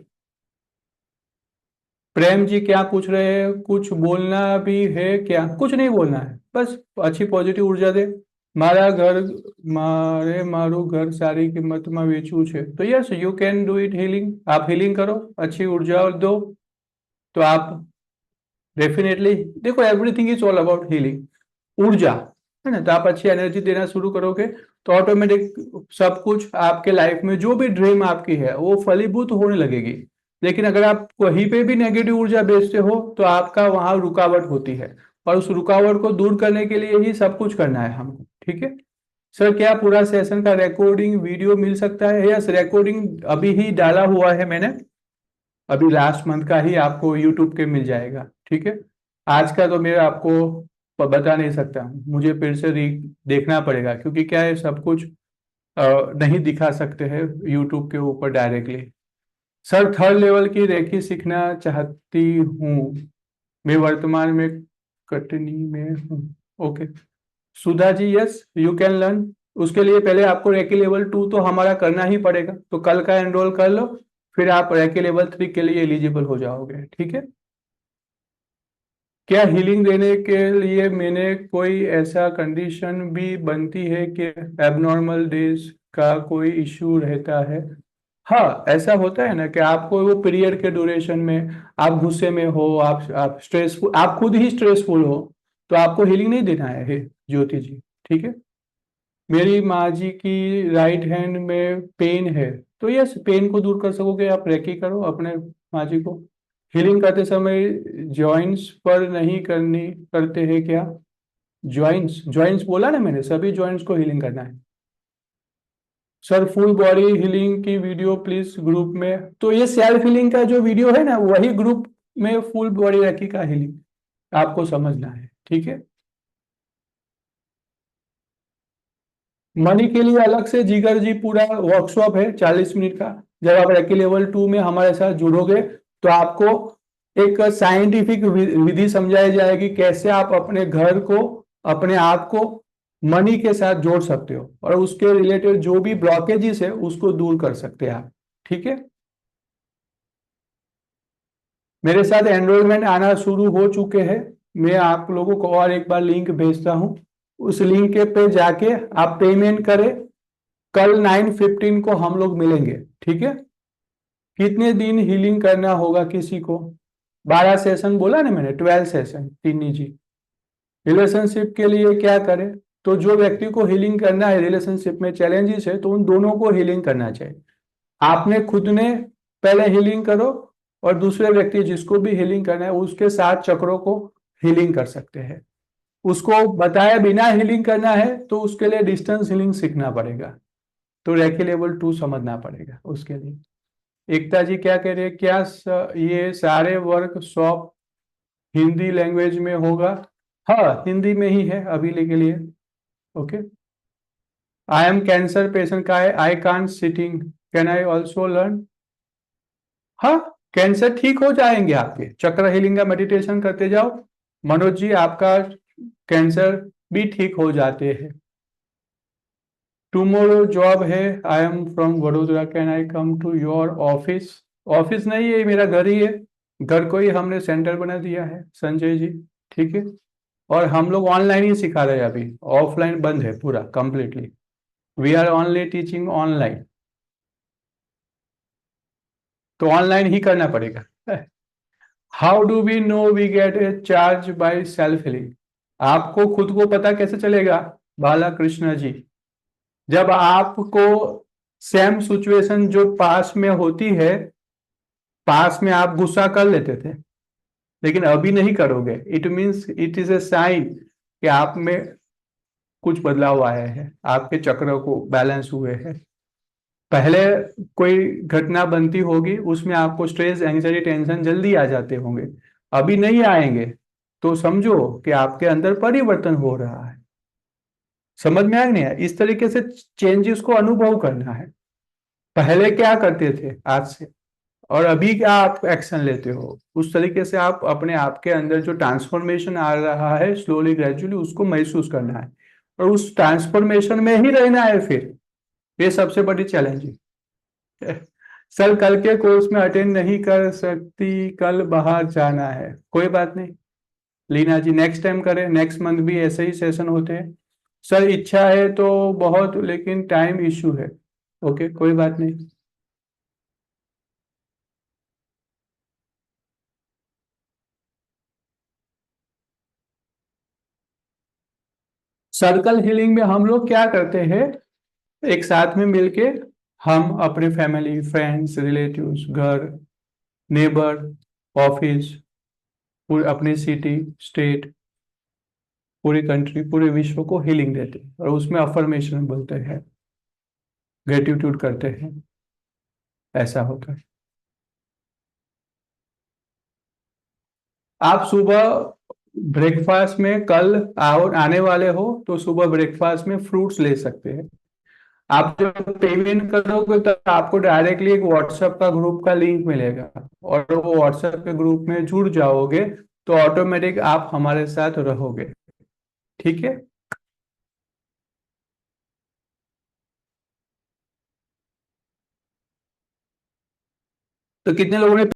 प्रेम जी क्या पूछ रहे हैं, कुछ बोलना भी है क्या? कुछ नहीं बोलना है, बस अच्छी पॉजिटिव ऊर्जा दे। मारा घर, मारे मारू घर सारी कीमत में वेचू है, तो yes you can do it healing, आप हीलिंग करो, अच्छी ऊर्जा दो, तो आप डेफिनेटली, देखो everything is all about healing, ऊर्जा है ना। तो आप अच्छी एनर्जी देना शुरू करोगे तो ऑटोमेटिक सब कुछ आपके लाइफ में जो भी ड्रीम आपकी है वो फलीभूत होने लगेगी। लेकिन अगर आप कहीं पे भी नेगेटिव ऊर्जा बेचते हो तो आपका वहां रुकावट होती है, और उस रुकावट को दूर करने के लिए ही सब कुछ करना है हमको, ठीक है। सर क्या पूरा सेशन का रिकॉर्डिंग वीडियो मिल सकता है? यस, रिकॉर्डिंग अभी ही डाला हुआ है मैंने, अभी लास्ट मंथ का ही आपको यूट्यूब के मिल जाएगा, ठीक है। आज का तो मैं आपको बता नहीं सकता, मुझे फिर से देखना पड़ेगा, क्योंकि क्या है सब कुछ नहीं दिखा सकते हैं यूट्यूब के ऊपर डायरेक्टली। सर 3rd लेवल की रेकी सीखना चाहती हूँ, मैं वर्तमान में कटनी में हूँ, okay. Sudha ji, yes you can learn. उसके लिए पहले आपको रेकी लेवल 2 तो हमारा करना ही पड़ेगा, तो कल का एनरोल कर लो, फिर आप रेकी लेवल 3 के लिए एलिजिबल हो जाओगे, ठीक है। क्या हीलिंग देने के लिए मैंने कोई ऐसा कंडीशन भी बनती है कि एबनॉर्मल डेज का कोई इश्यू रहता है? हाँ, ऐसा होता है ना कि आपको वो पीरियड के ड्यूरेशन में आप गुस्से में हो, आप स्ट्रेसफुल, आप खुद ही स्ट्रेसफुल हो, तो आपको हीलिंग नहीं देना है, ज्योति जी, ठीक है। मेरी माँ जी की राइट हैंड में पेन है, तो यस पेन को दूर कर सकोगे आप, रेकी करो अपने माँ जी को। हीलिंग करते समय जॉइंट्स पर नहीं करनी करते हैं क्या? जॉइंट्स, जॉइंट्स बोला ना मैंने, सभी जॉइंट्स को हीलिंग करना है। सर फुल बॉडी हीलिंग की वीडियो प्लीज ग्रुप में, तो ये सेल्फ हीलिंग का जो वीडियो है ना वही ग्रुप में फुल बॉडी रेकी का हीलिंग आपको समझना है, ठीक है। मनी के लिए अलग से जिगर जी पूरा वर्कशॉप है 40 मिनट का। जब आप रेकी लेवल 2 में हमारे साथ जुड़ोगे तो आपको एक साइंटिफिक विधि समझाई जाएगी, कैसे आप अपने घर को, अपने आप को मनी के साथ जोड़ सकते हो, और उसके रिलेटेड जो भी ब्लॉकेजेस है उसको दूर कर सकते हैं आप, ठीक है। मेरे साथ एनरोलमेंट आना शुरू हो चुके हैं, मैं आप लोगों को और एक बार लिंक भेजता हूं, उस लिंक के पे जाके आप पेमेंट करें। कल 9:15 को हम लोग मिलेंगे, ठीक है। कितने दिन हीलिंग करना होगा किसी को? 12 सेशन बोला ना मैंने, 12 सेशन तीनी जी। रिलेशनशिप के लिए क्या करें? तो जो व्यक्ति को हीलिंग करना है, रिलेशनशिप में चैलेंजेस है, तो उन दोनों को हीलिंग करना चाहिए। आपने खुद ने पहले हीलिंग करो, और दूसरे व्यक्ति जिसको भी हीलिंग करना है उसके साथ चक्रों को हीलिंग कर सकते हैं। उसको बताया बिना हीलिंग करना है तो उसके लिए डिस्टेंस हीलिंग सीखना पड़ेगा, तो रेकी लेवल 2 समझना पड़ेगा उसके लिए। एकता जी क्या कह रहे हैं, क्या ये सारे वर्कशॉप हिंदी लैंग्वेज में होगा? हाँ, हिंदी में ही है अभी के लिए, okay. I am cancer patient का है, I can't sitting, can I also learn? हाँ, कैंसर ठीक हो जाएंगे आपके, चक्र हीलिंग का मेडिटेशन करते जाओ, मनोज जी आपका कैंसर भी ठीक हो जाते हैं। टुमारो जॉब है, I am from Vadodara, can I come to your office? Office नहीं है, मेरा घर ही है, घर को ही हमने सेंटर बना दिया है संजय जी, ठीक है। और हम लोग ऑनलाइन ही सिखा रहे हैं, अभी ऑफलाइन बंद है पूरा completely. We are only teaching online. तो ऑनलाइन ही करना पड़ेगा। How do we know we get a charge by self healing? आपको खुद को पता कैसे चलेगा बाला कृष्ण जी? जब आपको सेम सिचुएशन जो पास में होती है, पास में आप गुस्सा कर लेते थे लेकिन अभी नहीं करोगे, it means it is a sign कि आप में कुछ बदलाव आया है, आपके चक्र को बैलेंस हुए हैं। पहले कोई घटना बनती होगी उसमें आपको स्ट्रेस, एंजाइटी, टेंशन जल्दी आ जाते होंगे, अभी नहीं आएंगे, तो समझो कि आपके अंदर परिवर्तन हो रहा है। समझ में आया नहीं है? इस तरीके से चेंजेस को अनुभव करना है। पहले क्या करते थे आज से और अभी क्या आप एक्शन लेते हो, उस तरीके से आप अपने आप के अंदर जो ट्रांसफॉर्मेशन आ रहा है स्लोली ग्रेजुअली उसको महसूस करना है और उस ट्रांसफॉर्मेशन में ही रहना है फिर। ये सबसे बड़ी चैलेंज है। सर कल के कोर्स में अटेंड नहीं कर सकती, कल बाहर जाना है, कोई बात नहीं लीना जी, नेक्स्ट टाइम करें, नेक्स्ट मंथ भी ऐसे ही सेशन होते हैं। सर इच्छा है तो बहुत, लेकिन टाइम इश्यू है। ओके, कोई बात नहीं। सर्कल हीलिंग में हम लोग क्या करते हैं, एक साथ में मिलके हम अपने फैमिली, फ्रेंड्स, रिलेटिव्स, घर, नेबर, ऑफिस, पूरे अपनी सिटी, स्टेट, पूरी कंट्री, पूरे विश्व को हीलिंग देते हैं और उसमें अफर्मेशन बोलते हैं, ग्रेटिट्यूड करते हैं, ऐसा होता है। आप सुबह ब्रेकफास्ट में कल आओ, आने वाले हो तो सुबह ब्रेकफास्ट में फ्रूट्स ले सकते हैं। आप जब पेमेंट करोगे तो आपको डायरेक्टली एक व्हाट्सएप का ग्रुप का लिंक मिलेगा और वो व्हाट्सएप के ग्रुप में जुड़ जाओगे तो ऑटोमेटिक आप हमारे साथ रहोगे। ठीक है। तो कितने लोगों ने